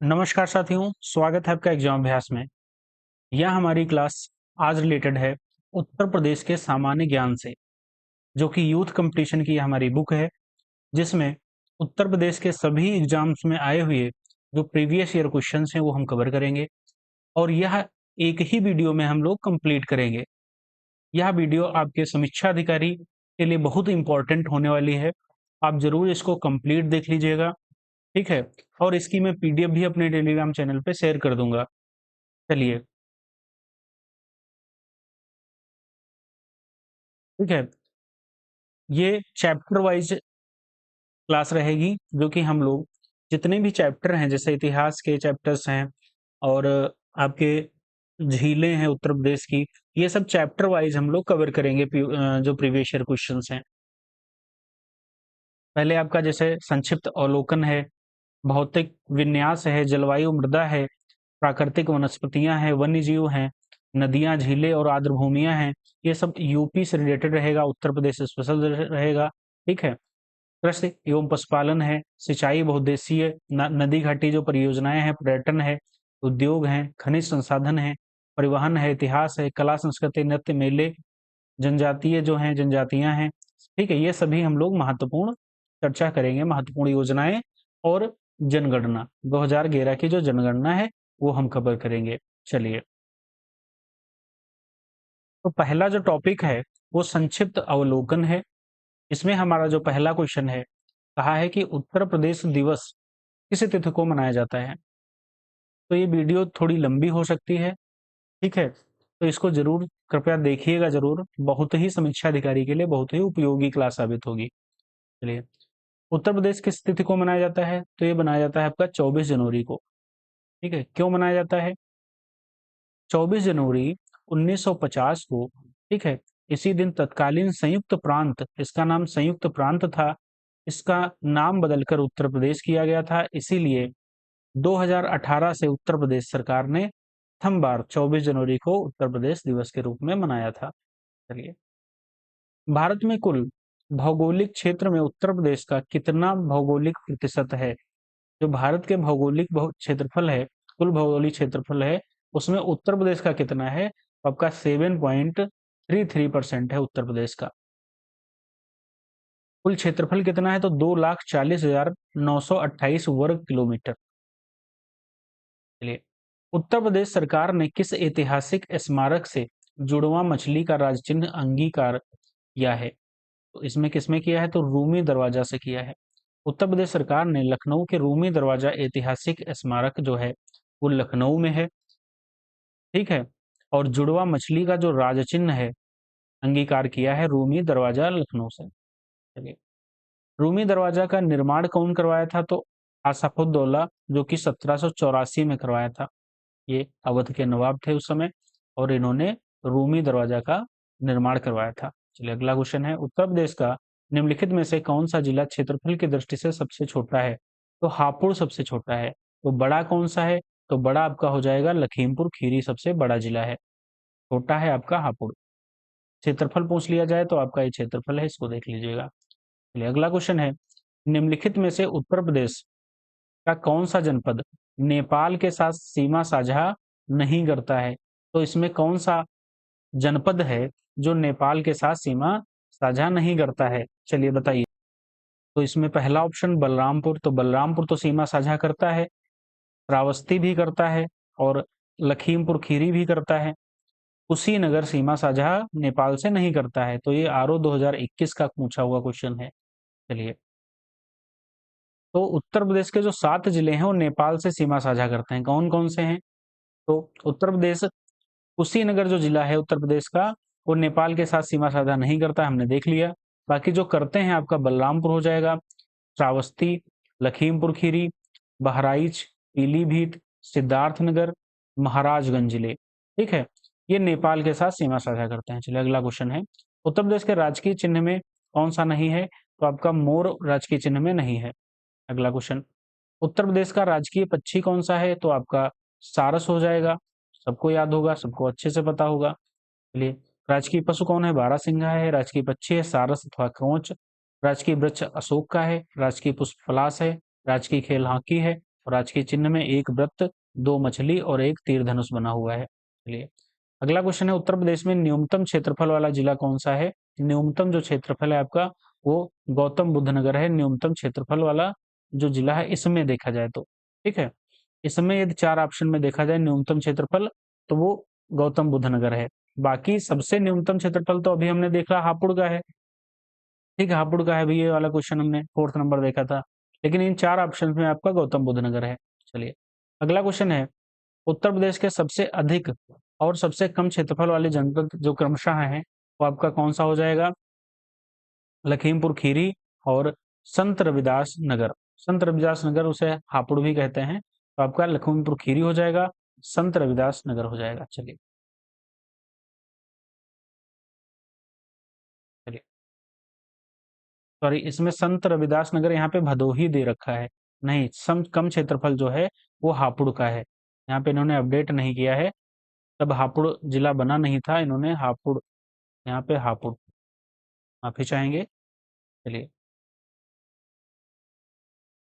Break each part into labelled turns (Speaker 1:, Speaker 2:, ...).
Speaker 1: नमस्कार साथियों, स्वागत है आपका एग्जाम अभ्यास में। यह हमारी क्लास आज रिलेटेड है उत्तर प्रदेश के सामान्य ज्ञान से, जो कि यूथ कंपटीशन की हमारी बुक है, जिसमें उत्तर प्रदेश के सभी एग्जाम्स में आए हुए जो प्रीवियस ईयर क्वेश्चंस हैं वो हम कवर करेंगे और यह एक ही वीडियो में हम लोग कंप्लीट करेंगे। यह वीडियो आपके समीक्षा अधिकारी के लिए बहुत इंपॉर्टेंट होने वाली है। आप जरूर इसको कंप्लीट देख लीजिएगा, ठीक है। और इसकी मैं पीडीएफ भी अपने टेलीग्राम चैनल पे शेयर कर दूंगा। चलिए, ठीक है। ये चैप्टर वाइज क्लास रहेगी, जो कि हम लोग जितने भी चैप्टर हैं, जैसे इतिहास के चैप्टर्स हैं और आपके झीलें हैं उत्तर प्रदेश की, ये सब चैप्टर वाइज हम लोग कवर करेंगे। जो प्रीवियस ईयर क्वेश्चंस हैं, पहले आपका जैसे संक्षिप्त अवलोकन है, भौतिक विन्यास है, जलवायु मृदा है, प्राकृतिक वनस्पतियां हैं, वन्य जीव हैं, नदियां, झीलें और आर्द्रभूमियां हैं। ये सब यूपी से रिलेटेड रहेगा, उत्तर प्रदेश स्पेशल रहेगा, ठीक है। कृषि एवं पशुपालन है, सिंचाई बहुउद्देशीय नदी घाटी जो परियोजनाएं हैं, पर्यटन है, उद्योग हैं, खनिज संसाधन है, परिवहन है, इतिहास है, कला संस्कृति, नृत्य, मेले, जनजातीय जो हैं जनजातियां हैं, ठीक है। ये सभी हम लोग महत्वपूर्ण चर्चा करेंगे, महत्वपूर्ण योजनाएं और जनगणना 2011 की जो जनगणना है वो हम कवर करेंगे। चलिए, तो पहला जो टॉपिक है वो संक्षिप्त अवलोकन है। इसमें हमारा जो पहला क्वेश्चन है, कहा है कि उत्तर प्रदेश दिवस किस तिथि को मनाया जाता है। तो ये वीडियो थोड़ी लंबी हो सकती है, ठीक है। तो इसको जरूर कृपया देखिएगा, जरूर, बहुत ही समीक्षा अधिकारी के लिए बहुत ही उपयोगी क्लास साबित होगी। चलिए, उत्तर प्रदेश किस तिथि को मनाया जाता है, तो ये मनाया जाता है आपका 24 जनवरी को, ठीक है। क्यों मनाया जाता है? 24 जनवरी 1950 को, ठीक है, इसी दिन तत्कालीन संयुक्त प्रांत, इसका नाम संयुक्त प्रांत था, इसका नाम बदलकर उत्तर प्रदेश किया गया था। इसीलिए 2018 से उत्तर प्रदेश सरकार ने प्रथम बार 24 जनवरी को उत्तर प्रदेश दिवस के रूप में मनाया था। चलिए, भारत में कुल भौगोलिक क्षेत्र में उत्तर प्रदेश का कितना भौगोलिक प्रतिशत है? जो भारत के भौगोलिक क्षेत्रफल है, कुल भौगोलिक क्षेत्रफल है, उसमें उत्तर प्रदेश का कितना है? आपका 7.33% है उत्तर प्रदेश का। कुल क्षेत्रफल कितना है? तो 2,40,928 वर्ग किलोमीटर। चलिए, उत्तर प्रदेश सरकार ने किस ऐतिहासिक स्मारक से जुड़वा मछली का राजचिन्ह अंगीकार किया है? तो इसमें किसमें किया है? तो रूमी दरवाजा से किया है। उत्तर प्रदेश सरकार ने लखनऊ के रूमी दरवाजा ऐतिहासिक स्मारक जो है वो लखनऊ में है, ठीक है। और जुड़वा मछली का जो राजचिन्ह है अंगीकार किया है रूमी दरवाजा लखनऊ से। चलिए, रूमी दरवाजा का निर्माण कौन करवाया था? तो आसफउद्दौला, जो कि 1784 में करवाया था। ये अवध के नवाब थे उस समय और इन्होंने रूमी दरवाजा का निर्माण करवाया था। चलिए, अगला क्वेश्चन है, उत्तर प्रदेश का निम्नलिखित में से कौन सा जिला क्षेत्रफल की दृष्टि से सबसे छोटा है? तो हापुड़ सबसे छोटा है। तो बड़ा कौन सा है? तो बड़ा आपका हो जाएगा लखीमपुर खीरी, सबसे बड़ा जिला है। छोटा है आपका हापुड़। क्षेत्रफल पूछ लिया जाए तो आपका ये क्षेत्रफल है, इसको देख लीजिएगा। चलिए, अगला क्वेश्चन है, निम्नलिखित में से उत्तर प्रदेश का कौन सा जनपद नेपाल के साथ सीमा साझा नहीं करता है? तो इसमें कौन सा जनपद है जो नेपाल के साथ सीमा साझा नहीं करता है? चलिए बताइए। तो इसमें पहला ऑप्शन बलरामपुर, तो बलरामपुर तो सीमा साझा करता है, श्रावस्ती भी करता है और लखीमपुर खीरी भी करता है। कुशीनगर सीमा साझा नेपाल से नहीं करता है। तो ये आरओ 2021 का पूछा हुआ क्वेश्चन है। चलिए, तो उत्तर प्रदेश के जो 7 जिले हैं वो नेपाल से सीमा साझा करते हैं, कौन कौन से हैं? तो उत्तर प्रदेश कुशीनगर जो जिला है उत्तर प्रदेश का, वो नेपाल के साथ सीमा साझा नहीं करता, हमने देख लिया। बाकी जो करते हैं आपका बलरामपुर हो जाएगा, श्रावस्ती, लखीमपुर खीरी, बहराइच, पीलीभीत, सिद्धार्थनगर, महाराजगंज जिले, ठीक है, ये नेपाल के साथ सीमा साझा करते हैं। चलिए, अगला क्वेश्चन है, उत्तर प्रदेश के राजकीय चिन्ह में कौन सा नहीं है? तो आपका मोर राजकीय चिन्ह में नहीं है। अगला क्वेश्चन, उत्तर प्रदेश का राजकीय पक्षी कौन सा है? तो आपका सारस हो जाएगा, सबको याद होगा, सबको अच्छे से पता होगा। चलिए, राजकीय पशु कौन है? बारहसिंघा है। राजकीय पक्षी है सारस अथवा क्रोच। राजकीय वृक्ष अशोक का है। राजकीय पुष्प पलाश है। राजकीय खेल हॉकी है और राजकीय चिन्ह में एक वृत्त, दो मछली और एक तीर धनुष बना हुआ है। चलिए अगला क्वेश्चन है, उत्तर प्रदेश में न्यूनतम क्षेत्रफल वाला जिला कौन सा है? न्यूनतम जो क्षेत्रफल है आपका वो गौतम बुद्ध नगर है, न्यूनतम क्षेत्रफल वाला जो जिला है इसमें देखा जाए तो। ठीक है, इसमें यदि 4 ऑप्शन में देखा जाए न्यूनतम क्षेत्रफल तो वो गौतम बुद्ध नगर है। बाकी सबसे न्यूनतम क्षेत्रफल तो अभी हमने देखा हापुड़ का है। ठीक है, हापुड़ का है भी, ये वाला क्वेश्चन हमने 4th नंबर देखा था। लेकिन इन 4 ऑप्शन में आपका गौतम बुद्ध नगर है। चलिए अगला क्वेश्चन है, उत्तर प्रदेश के सबसे अधिक और सबसे कम क्षेत्रफल वाले जनपद जो क्रमशः हैं वो आपका कौन सा हो जाएगा? लखीमपुर खीरी और संत रविदास नगर। संत रविदास नगर उसे हापुड़ भी कहते हैं, तो आपका लखीमपुर खीरी हो जाएगा, संत रविदास नगर हो जाएगा। चलिए चलिए सॉरी, इसमें संत रविदास नगर यहाँ पे भदोही दे रखा है, नहीं सम कम क्षेत्रफल जो है वो हापुड़ का है। यहाँ पे इन्होंने अपडेट नहीं किया है, तब हापुड़ जिला बना नहीं था, इन्होंने हापुड़ यहाँ पे हापुड़ माफी चाहेंगे। चलिए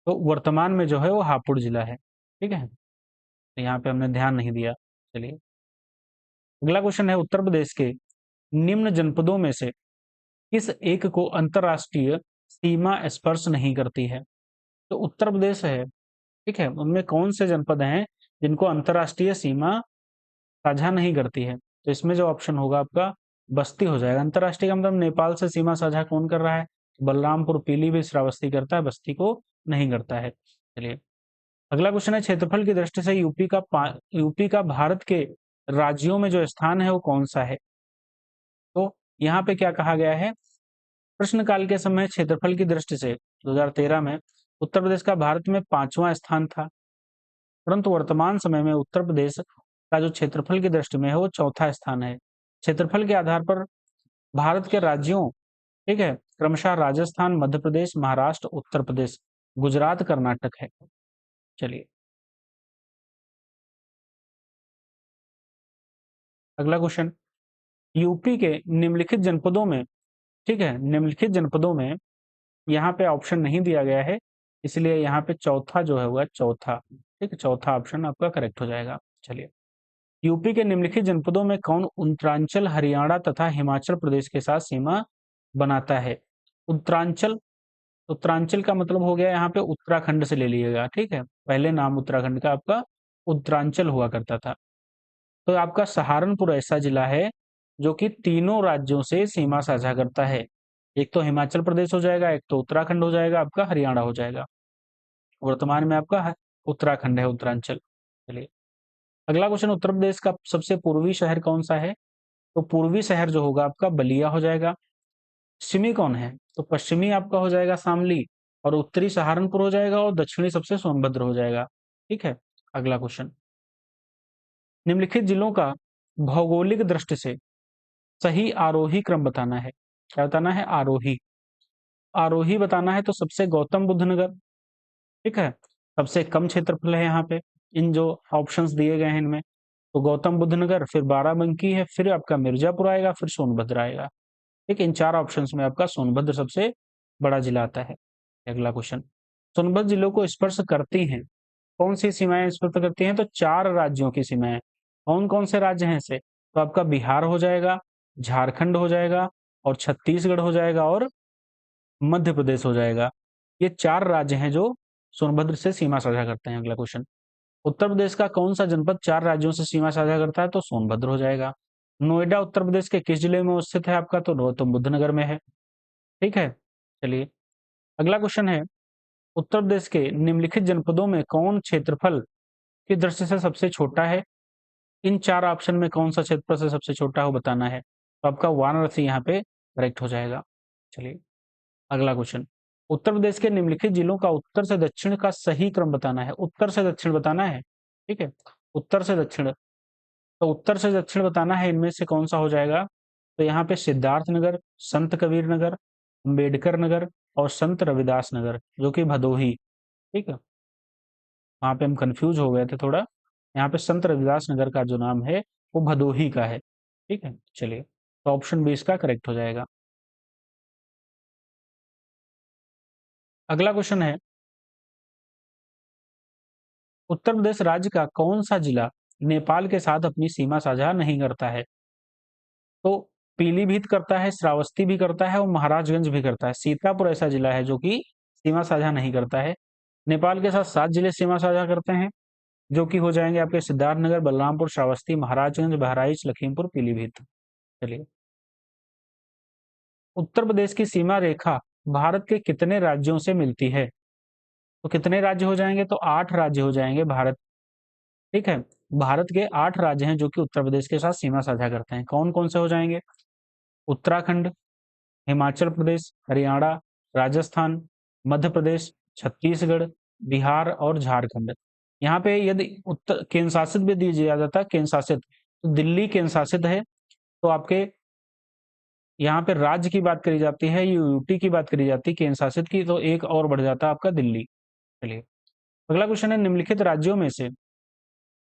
Speaker 1: तो वर्तमान में जो है वो हापुड़ जिला है। ठीक है, तो यहाँ पे हमने ध्यान नहीं दिया। चलिए अगला क्वेश्चन है, उत्तर प्रदेश के निम्न जनपदों में से किस एक को अंतरराष्ट्रीय सीमा स्पर्श नहीं करती है? तो उत्तर प्रदेश है, ठीक है, उनमें कौन से जनपद हैं जिनको अंतरराष्ट्रीय सीमा साझा नहीं करती है? तो इसमें जो ऑप्शन होगा आपका बस्ती हो जाएगा। अंतरराष्ट्रीय का मतलब नेपाल से सीमा साझा कौन कर रहा है? बलरामपुर पीलीभीत श्रावस्ती करता है, बस्ती को नहीं करता है। चलिए अगला क्वेश्चन है, क्षेत्रफल की दृष्टि से यूपी का भारत के राज्यों में जो स्थान है वो कौन सा है? तो यहाँ पे क्या कहा गया है, प्रश्नकाल के समय क्षेत्रफल की दृष्टि से 2013 में उत्तर प्रदेश का भारत में 5वां स्थान था, परंतु वर्तमान समय में उत्तर प्रदेश का जो क्षेत्रफल की दृष्टि में है वो 4था स्थान है। क्षेत्रफल के आधार पर भारत के राज्यों, ठीक है, क्रमशः राजस्थान, मध्य प्रदेश, महाराष्ट्र, उत्तर प्रदेश, गुजरात, कर्नाटक है। चलिए अगला क्वेश्चन, यूपी के निम्नलिखित जनपदों में, ठीक है, निम्नलिखित जनपदों में यहाँ पे ऑप्शन नहीं दिया गया है, इसलिए यहाँ पे चौथा जो है होगा चौथा। ठीक है, चौथा ऑप्शन आपका करेक्ट हो जाएगा। चलिए यूपी के निम्नलिखित जनपदों में कौन उत्तरांचल, हरियाणा तथा हिमाचल प्रदेश के साथ सीमा बनाता है? उत्तरांचल, उत्तरांचल का मतलब हो गया यहाँ पे उत्तराखंड से ले लिएगा। ठीक है, पहले नाम उत्तराखंड का आपका उत्तरांचल हुआ करता था। तो आपका सहारनपुर ऐसा जिला है जो कि तीनों राज्यों से सीमा साझा करता है। एक तो हिमाचल प्रदेश हो जाएगा, एक तो उत्तराखंड हो जाएगा, आपका हरियाणा हो जाएगा। वर्तमान में आपका उत्तराखंड है, उत्तरांचल। चलिए अगला क्वेश्चन, उत्तर प्रदेश का सबसे पूर्वी शहर कौन सा है? तो पूर्वी शहर जो होगा आपका बलिया हो जाएगा। पश्चिमी कौन है? तो पश्चिमी आपका हो जाएगा शामली, और उत्तरी सहारनपुर हो जाएगा, और दक्षिणी सबसे सोनभद्र हो जाएगा। ठीक है, अगला क्वेश्चन, निम्नलिखित जिलों का भौगोलिक दृष्टि से सही आरोही क्रम बताना है। क्या बताना है? आरोही। आरोही बताना है तो सबसे गौतम बुद्ध नगर, ठीक है, सबसे कम क्षेत्रफल है यहाँ पे इन जो ऑप्शंस दिए गए हैं इनमें। तो गौतम बुद्ध नगर, फिर बाराबंकी है, फिर आपका मिर्जापुर आएगा, फिर सोनभद्र आएगा। ठीक, इन 4 ऑप्शंस में आपका सोनभद्र सबसे बड़ा जिला आता है। अगला क्वेश्चन, सोनभद्र जिलों को स्पर्श करती हैं कौन सी सीमाएं स्पर्श करती हैं? तो 4 राज्यों की सीमाएं। कौन कौन से राज्य हैं ऐसे? तो आपका बिहार हो जाएगा, झारखंड हो जाएगा, और छत्तीसगढ़ हो जाएगा, और मध्य प्रदेश हो जाएगा। ये 4 राज्य हैं जो सोनभद्र से सीमा साझा करते हैं। अगला क्वेश्चन, उत्तर प्रदेश का कौन सा जनपद 4 राज्यों से सीमा साझा करता है? तो सोनभद्र हो जाएगा। नोएडा उत्तर प्रदेश के किस जिले में स्थित है आपका? तो गौतम बुद्ध नगर में है। ठीक है, चलिए अगला क्वेश्चन है, उत्तर प्रदेश के निम्नलिखित जनपदों में कौन क्षेत्रफल की दृष्टि से सबसे छोटा है? इन 4 ऑप्शन में कौन सा क्षेत्रफल से सबसे छोटा है वो बताना है। तो आपका वाराणसी यहाँ पे करेक्ट हो जाएगा। चलिए अगला क्वेश्चन, उत्तर प्रदेश के निम्नलिखित जिलों का उत्तर से दक्षिण का सही क्रम बताना है। उत्तर से दक्षिण बताना है, ठीक है, उत्तर से दक्षिण। तो उत्तर से दक्षिण बताना है, इनमें से कौन सा हो जाएगा? तो यहाँ पे सिद्धार्थ नगर, संत कबीर नगर, अम्बेडकर नगर, और संत रविदास नगर, जो कि भदोही। ठीक है, वहां पे हम कंफ्यूज हो गए थे थोड़ा। यहाँ पे संत रविदास नगर का जो नाम है वो भदोही का है। ठीक है, चलिए तो ऑप्शन बी इसका करेक्ट हो जाएगा। अगला क्वेश्चन है, उत्तर प्रदेश राज्य का कौन सा जिला नेपाल के साथ अपनी सीमा साझा नहीं करता है? तो पीलीभीत करता है, श्रावस्ती भी करता है और महाराजगंज भी करता है। सीतापुर ऐसा जिला है जो कि सीमा साझा नहीं करता है। नेपाल के साथ 7 जिले सीमा साझा करते हैं, जो कि हो जाएंगे आपके सिद्धार्थनगर, बलरामपुर, श्रावस्ती, महाराजगंज, बहराइच, लखीमपुर, पीलीभीत। चलिए, उत्तर प्रदेश की सीमा रेखा भारत के कितने राज्यों से मिलती है? तो कितने राज्य हो जाएंगे? तो 8 राज्य हो जाएंगे भारत। ठीक है, भारत के 8 राज्य हैं जो कि उत्तर प्रदेश के साथ सीमा साझा करते हैं। कौन कौन से हो जाएंगे? उत्तराखंड, हिमाचल प्रदेश, हरियाणा, राजस्थान, मध्य प्रदेश, छत्तीसगढ़, बिहार और झारखंड। यहाँ पे यदि उत्तर केंद्र शासित भी दिया जाता है, केंद्र शासित, तो दिल्ली केंद्र शासित है। तो आपके यहाँ पे राज्य की बात करी जाती है, यूटी की बात करी जाती है, केंद्र शासित की, तो एक और बढ़ जाता है आपका दिल्ली। चलिए, अगला क्वेश्चन है, निम्नलिखित राज्यों में से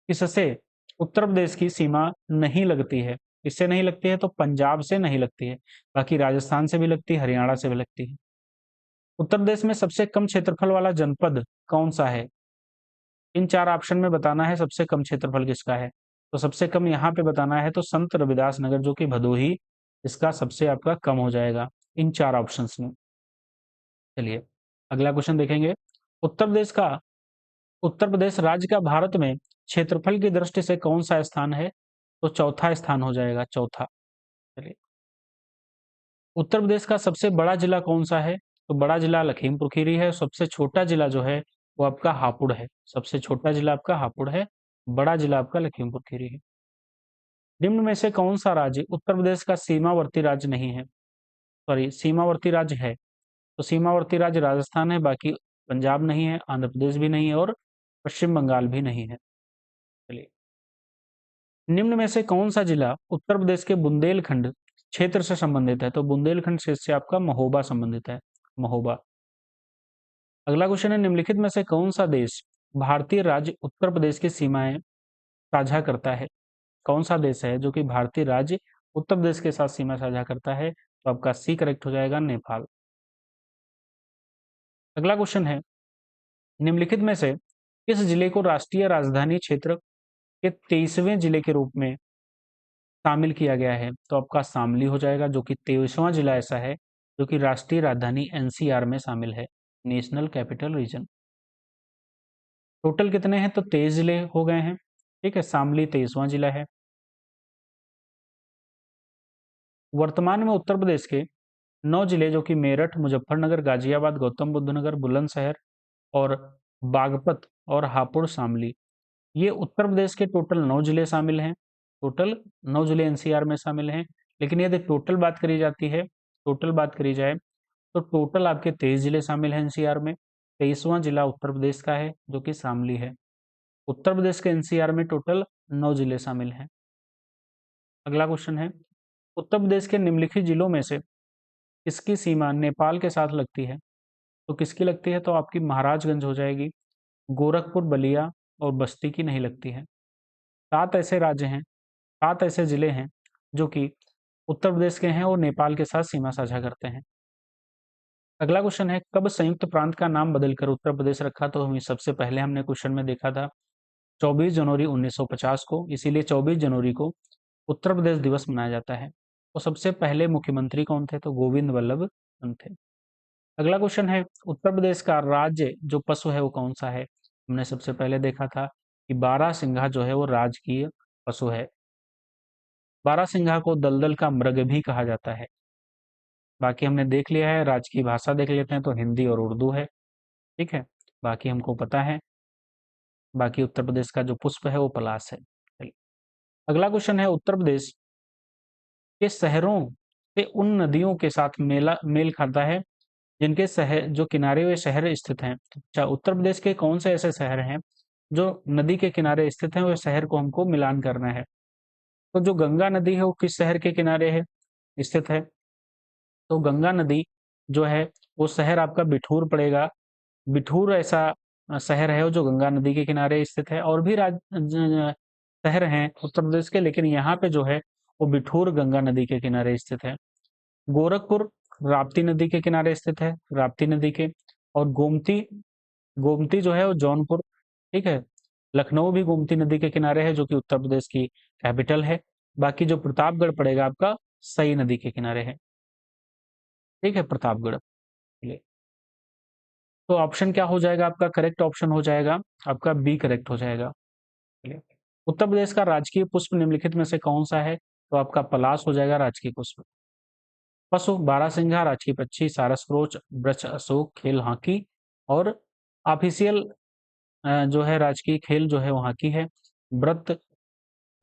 Speaker 1: किससे उत्तर प्रदेश की सीमा नहीं लगती है? किससे नहीं लगती है? तो पंजाब से नहीं लगती है, बाकी राजस्थान से भी लगती है, हरियाणा से भी लगती है। उत्तर प्रदेश में सबसे कम क्षेत्रफल वाला जनपद कौन सा है? इन 4 ऑप्शन में बताना है सबसे कम क्षेत्रफल किसका है। तो सबसे कम यहाँ पे बताना है तो संत रविदास नगर, जो कि भदोही, इसका सबसे आपका कम हो जाएगा इन 4 ऑप्शंस में। चलिए, अगला क्वेश्चन देखेंगे। उत्तर प्रदेश का उत्तर प्रदेश राज्य का भारत में क्षेत्रफल की दृष्टि से कौन सा स्थान है? तो चौथा स्थान हो जाएगा, चौथा। चलिए, उत्तर प्रदेश का सबसे बड़ा जिला कौन सा है? तो बड़ा जिला लखीमपुर खीरी है। सबसे छोटा जिला जो है वो आपका हापुड़ है। सबसे छोटा जिला आपका हापुड़ है, बड़ा जिला आपका लखीमपुर खीरी है। निम्न में से कौन सा राज्य उत्तर प्रदेश का सीमावर्ती राज्य नहीं है? सॉरी, सीमावर्ती राज्य है। तो सीमावर्ती राज्य राजस्थान है, बाकी पंजाब नहीं है, आंध्र प्रदेश भी नहीं है और पश्चिम बंगाल भी नहीं है। चलिए, निम्न में से कौन सा जिला उत्तर प्रदेश के बुंदेलखंड क्षेत्र से संबंधित है? तो बुंदेलखंड क्षेत्र से आपका महोबा संबंधित है, महोबा। अगला क्वेश्चन है, निम्नलिखित में से कौन सा देश भारतीय राज्य उत्तर प्रदेश की सीमाएं साझा करता है? कौन सा देश है जो कि भारतीय राज्य उत्तर प्रदेश के साथ सीमा साझा करता है? तो आपका सी करेक्ट हो जाएगा, नेपाल। अगला क्वेश्चन है, निम्नलिखित में से किस जिले को राष्ट्रीय राजधानी क्षेत्र के 23वें जिले के रूप में शामिल किया गया है? तो आपका शामली हो जाएगा, जो कि 23वां जिला ऐसा है जो कि राष्ट्रीय राजधानी एनसीआर में शामिल है, नेशनल कैपिटल रीजन। टोटल कितने हैं? तो 23 जिले हो गए हैं। ठीक है, शामली 23वां जिला है। वर्तमान में उत्तर प्रदेश के 9 जिले, जो कि मेरठ, मुजफ्फरनगर, गाजियाबाद, गौतम बुद्ध नगर, बुलंदशहर और बागपत और हापुड़ शामली, ये उत्तर प्रदेश के टोटल 9 जिले शामिल हैं। टोटल 9 जिले एनसीआर में शामिल हैं। लेकिन यदि टोटल बात करी जाती है, टोटल बात करी जाए, तो टोटल आपके 23 जिले शामिल हैं एनसीआर में। 23वां जिला उत्तर प्रदेश का है जो कि शामली है। उत्तर प्रदेश के एनसीआर में टोटल 9 जिले शामिल हैं। अगला क्वेश्चन है, उत्तर प्रदेश के निम्नलिखित जिलों में से किसकी सीमा नेपाल के साथ लगती है? तो किसकी लगती है? तो आपकी महाराजगंज हो जाएगी। गोरखपुर, बलिया और बस्ती की नहीं लगती है। 7 ऐसे राज्य हैं, 7 ऐसे जिले हैं जो कि उत्तर प्रदेश के हैं और नेपाल के साथ सीमा साझा करते हैं। अगला क्वेश्चन है, कब संयुक्त प्रांत का नाम बदलकर उत्तर प्रदेश रखा? तो हम सबसे पहले हमने क्वेश्चन में देखा था 24 जनवरी 1950 को, इसीलिए 24 जनवरी को उत्तर प्रदेश दिवस मनाया जाता है। तो सबसे पहले मुख्यमंत्री कौन थे? तो गोविंद वल्लभ पंत थे। अगला क्वेश्चन है, उत्तर प्रदेश का राज्य जो पशु है वो कौन सा है? हमने सबसे पहले देखा था कि बारहसिंघा जो है वो राजकीय पशु है। बारहसिंघा को दलदल का मृग भी कहा जाता है। बाकी हमने देख लिया है, राजकीय भाषा देख लेते हैं तो हिंदी और उर्दू है। ठीक है, बाकी हमको पता है। बाकी उत्तर प्रदेश का जो पुष्प है वो पलाश है। चलिए, अगला क्वेश्चन है, उत्तर प्रदेश के शहरों से उन नदियों के साथ मेल खाता है जिनके शहर जो किनारे हुए शहर स्थित हैं। अच्छा, उत्तर प्रदेश के कौन से ऐसे शहर हैं जो नदी के किनारे स्थित हैं? वो शहर को हमको मिलान करना है। तो जो गंगा नदी है वो किस शहर के किनारे है स्थित है? तो गंगा नदी जो है वो शहर आपका बिठूर पड़ेगा। बिठूर ऐसा शहर है जो गंगा नदी के किनारे स्थित है। और भी शहर हैं उत्तर प्रदेश के, लेकिन यहाँ पे जो है वो बिठूर गंगा नदी के किनारे स्थित है। गोरखपुर राप्ती नदी के किनारे स्थित है, राप्ती नदी के। और गोमती, गोमती जो है वो जौनपुर, ठीक है, लखनऊ भी गोमती नदी के किनारे है, जो कि उत्तर प्रदेश की कैपिटल है। बाकी जो प्रतापगढ़ पड़ेगा आपका सई नदी के किनारे है। ठीक है, प्रतापगढ़। चलिए, तो ऑप्शन क्या हो जाएगा आपका? करेक्ट ऑप्शन हो जाएगा आपका बी करेक्ट हो जाएगा। चलिए, उत्तर प्रदेश का राजकीय पुष्प निम्नलिखित में से कौन सा है? तो आपका पलाश हो जाएगा राजकीय पुष्प। पशु बारहसिंघा, राजकीय पक्षी सारसरोच, वृक्ष अशोक, खेल हॉकी, और ऑफिशियल जो है राजकीय खेल जो है वो हॉकी है। व्रत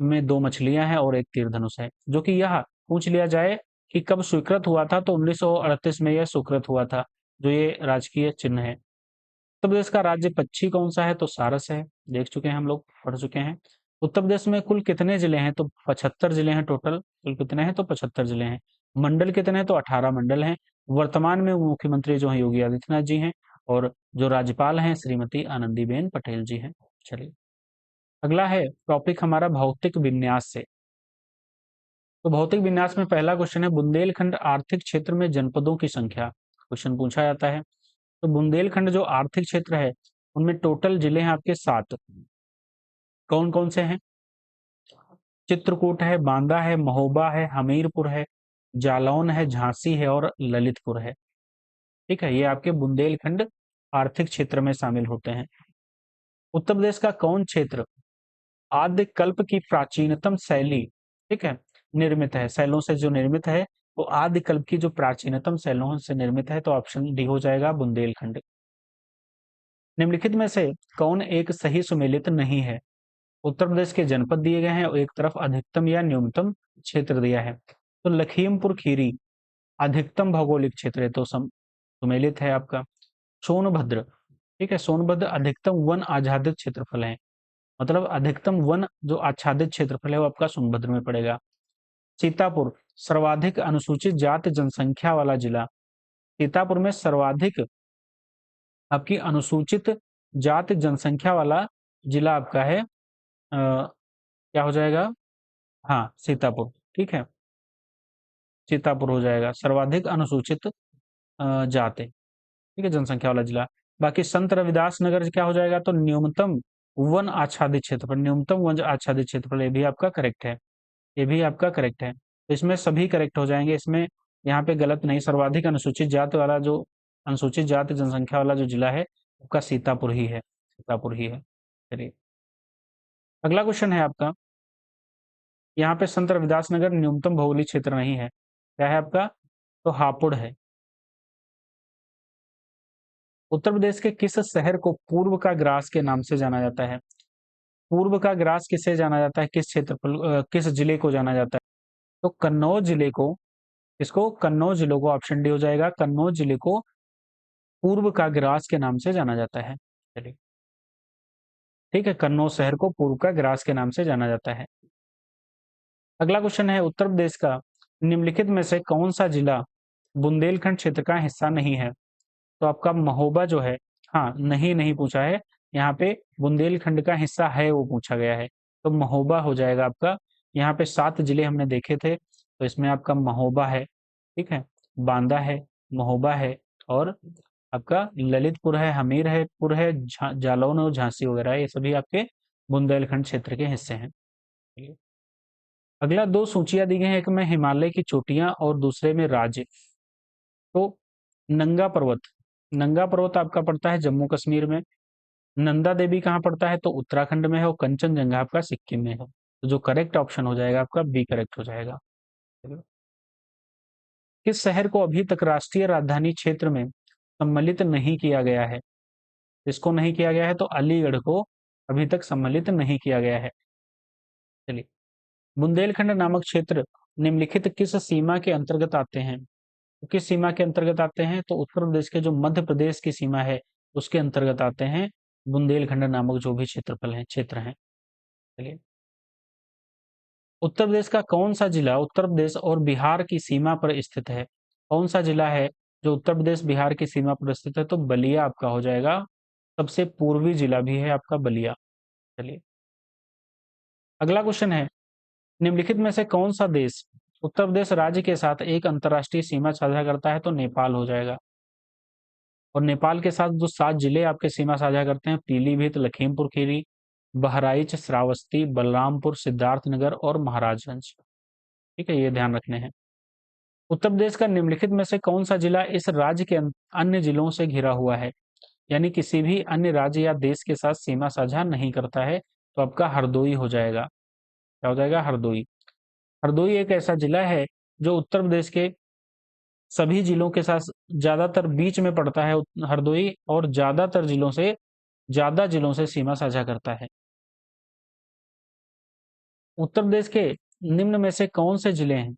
Speaker 1: में 2 मछलियां हैं और एक तीर धनुष है। जो कि यह पूछ लिया जाए कि कब स्वीकृत हुआ था, तो 1938 में यह स्वीकृत हुआ था, जो ये राजकीय चिन्ह है। उत्तर प्रदेश का राज्य पक्षी कौन सा है? तो सारस है। देख चुके हैं हम लोग, पढ़ चुके हैं। उत्तर प्रदेश में कुल कितने जिले हैं? तो 75 जिले हैं टोटल। कुल कितने हैं? तो 75 जिले हैं। मंडल कितने हैं? तो 18 मंडल हैं। वर्तमान में मुख्यमंत्री जो हैं योगी आदित्यनाथ जी हैं, और जो राज्यपाल हैं श्रीमती आनंदीबेन पटेल जी हैं। चलिए, अगला है टॉपिक हमारा भौतिक विन्यास से। तो भौतिक विन्यास में पहला क्वेश्चन है, बुंदेलखंड आर्थिक क्षेत्र में जनपदों की संख्या। क्वेश्चन पूछा जाता है। तो बुंदेलखंड जो आर्थिक क्षेत्र है, उनमें टोटल जिले हैं आपके 7। कौन कौन से हैं? चित्रकूट है, बांदा है, महोबा है, हमीरपुर है, जालौन है, झांसी है, और ललितपुर है। ठीक है, ये आपके बुंदेलखंड आर्थिक क्षेत्र में शामिल होते हैं। उत्तर प्रदेश का कौन क्षेत्र आद्य कल्प की प्राचीनतम शैली, ठीक है, निर्मित है? शैलों से जो निर्मित है, वो आद्य कल्प की जो प्राचीनतम शैलों से निर्मित है। तो ऑप्शन डी हो जाएगा बुंदेलखंड। निम्नलिखित में से कौन एक सही सुमेलित नहीं है? उत्तर प्रदेश के जनपद दिए गए हैं और एक तरफ अधिकतम या न्यूनतम क्षेत्र दिया है। तो लखीमपुर खीरी अधिकतम भौगोलिक क्षेत्र है, तो सुमेलित है आपका। सोनभद्र, ठीक है, सोनभद्र अधिकतम वन आच्छादित क्षेत्रफल है, मतलब अधिकतम वन जो आच्छादित क्षेत्रफल है वो आपका सोनभद्र में पड़ेगा। सीतापुर सर्वाधिक अनुसूचित जाति जनसंख्या वाला जिला। सीतापुर में सर्वाधिक आपकी अनुसूचित जाति जनसंख्या वाला जिला आपका है क्या हो जाएगा? हाँ, सीतापुर। ठीक है, सीतापुर हो जाएगा सर्वाधिक अनुसूचित जाति, ठीक है, जनसंख्या वाला जिला। बाकी संत रविदास नगर क्या हो जाएगा? तो न्यूनतम वन आच्छादित क्षेत्रफल, न्यूनतम वन आच्छादित क्षेत्रफल, ये भी आपका करेक्ट है। ये भी आपका करेक्ट है। तो इसमें सभी करेक्ट हो जाएंगे। इसमें यहाँ पे गलत नहीं, सर्वाधिक अनुसूचित जाति वाला जो अनुसूचित जाति जनसंख्या वाला जो जिला है, आपका सीतापुर ही है, सीतापुर ही है। चलिए, अगला क्वेश्चन है आपका, यहाँ पे संत रविदास नगर न्यूनतम भौगोलिक क्षेत्र नहीं है, क्या है आपका? तो हापुड़ है। उत्तर प्रदेश के किस शहर को पूर्व का ग्रास के नाम से जाना जाता है? पूर्व का ग्रास किसे जाना जाता है? किस क्षेत्रफल किस जिले को जाना जाता है? तो कन्नौज जिले को, इसको कन्नौज जिले को, ऑप्शन डी हो जाएगा, कन्नौज जिले को पूर्व का ग्रास के नाम से जाना जाता है। चलिए, ठीक है, कन्नौज शहर को पूर्व का ग्रास के नाम से जाना जाता है। अगला क्वेश्चन है, उत्तर प्रदेश का निम्नलिखित में से कौन सा जिला बुंदेलखंड क्षेत्र का हिस्सा नहीं है? तो आपका महोबा जो है, हाँ, नहीं नहीं पूछा है, यहाँ पे बुंदेलखंड का हिस्सा है वो पूछा गया है। तो महोबा हो जाएगा आपका। यहाँ पे 7 जिले हमने देखे थे, तो इसमें आपका महोबा है, ठीक है, बांदा है, महोबा है, और आपका ललितपुर है, हमीरपुर है, जालौन और झांसी वगैरह है, ये सभी आपके बुंदेलखंड क्षेत्र के हिस्से हैं। अगला 2 सूचियां दी गई हैं, एक में हिमालय की चोटियां और दूसरे में राज्य। तो नंगा पर्वत, नंगा पर्वत आपका पड़ता है जम्मू कश्मीर में। नंदा देवी कहाँ पड़ता है? तो उत्तराखंड में है, और कंचनजंगा आपका सिक्किम में है। तो जो करेक्ट ऑप्शन हो जाएगा आपका बी करेक्ट हो जाएगा। किस शहर को अभी तक राष्ट्रीय राजधानी क्षेत्र में सम्मिलित नहीं किया गया है? इसको नहीं किया गया है, तो अलीगढ़ को अभी तक सम्मिलित नहीं किया गया है। चलिए, बुंदेलखंड नामक क्षेत्र निम्नलिखित किस सीमा के अंतर्गत आते हैं? तो किस सीमा के अंतर्गत आते हैं? तो उत्तर प्रदेश के जो मध्य प्रदेश की सीमा है उसके अंतर्गत आते हैं बुंदेलखंड नामक जो भी क्षेत्रफल है, क्षेत्र हैं। चलिए, उत्तर प्रदेश का कौन सा जिला उत्तर प्रदेश और बिहार की सीमा पर स्थित है? कौन सा जिला है जो उत्तर प्रदेश बिहार की सीमा पर स्थित है? तो बलिया आपका हो जाएगा, सबसे पूर्वी जिला भी है आपका बलिया। चलिए, अगला क्वेश्चन है, निम्नलिखित में से कौन सा देश उत्तर प्रदेश राज्य के साथ एक अंतर्राष्ट्रीय सीमा साझा करता है? तो नेपाल हो जाएगा। और नेपाल के साथ जो 7 जिले आपके सीमा साझा करते हैं, पीलीभीत, लखीमपुर खीरी, बहराइच, श्रावस्ती, बलरामपुर, सिद्धार्थनगर और महाराजगंज। ठीक है, ये ध्यान रखने हैं। उत्तर प्रदेश का निम्नलिखित में से कौन सा जिला इस राज्य के अन्य जिलों से घिरा हुआ है, यानी किसी भी अन्य राज्य या देश के साथ सीमा साझा नहीं करता है? तो आपका हरदोई हो जाएगा। क्या हो जाएगा? हरदोई। हरदोई एक ऐसा जिला है जो उत्तर प्रदेश के सभी जिलों के साथ ज्यादातर बीच में पड़ता है हरदोई, और ज्यादा जिलों से सीमा साझा करता है। उत्तर प्रदेश के निम्न में से कौन से जिले हैं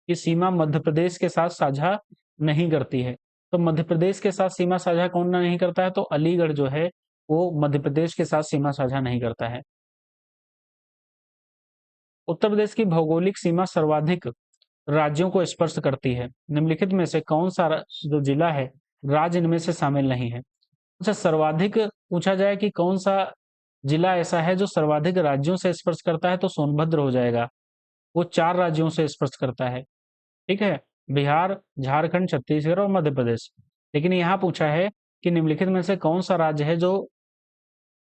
Speaker 1: कि सीमा मध्य प्रदेश के साथ साझा नहीं करती है? तो मध्य प्रदेश के साथ सीमा साझा कौन नहीं करता है? तो अलीगढ़ जो है वो मध्य प्रदेश के साथ सीमा साझा नहीं करता है। उत्तर प्रदेश की भौगोलिक सीमा सर्वाधिक राज्यों को स्पर्श करती है, निम्नलिखित में से कौन सा जो जिला है राज्य इनमें से शामिल नहीं है? अच्छा, सर्वाधिक पूछा जाए कि कौन सा जिला ऐसा है जो सर्वाधिक राज्यों से स्पर्श करता है, तो सोनभद्र हो जाएगा। वो 4 राज्यों से स्पर्श करता है। ठीक है, बिहार, झारखंड, छत्तीसगढ़ और मध्य प्रदेश। लेकिन यहाँ पूछा है कि निम्नलिखित में से कौन सा राज्य है जो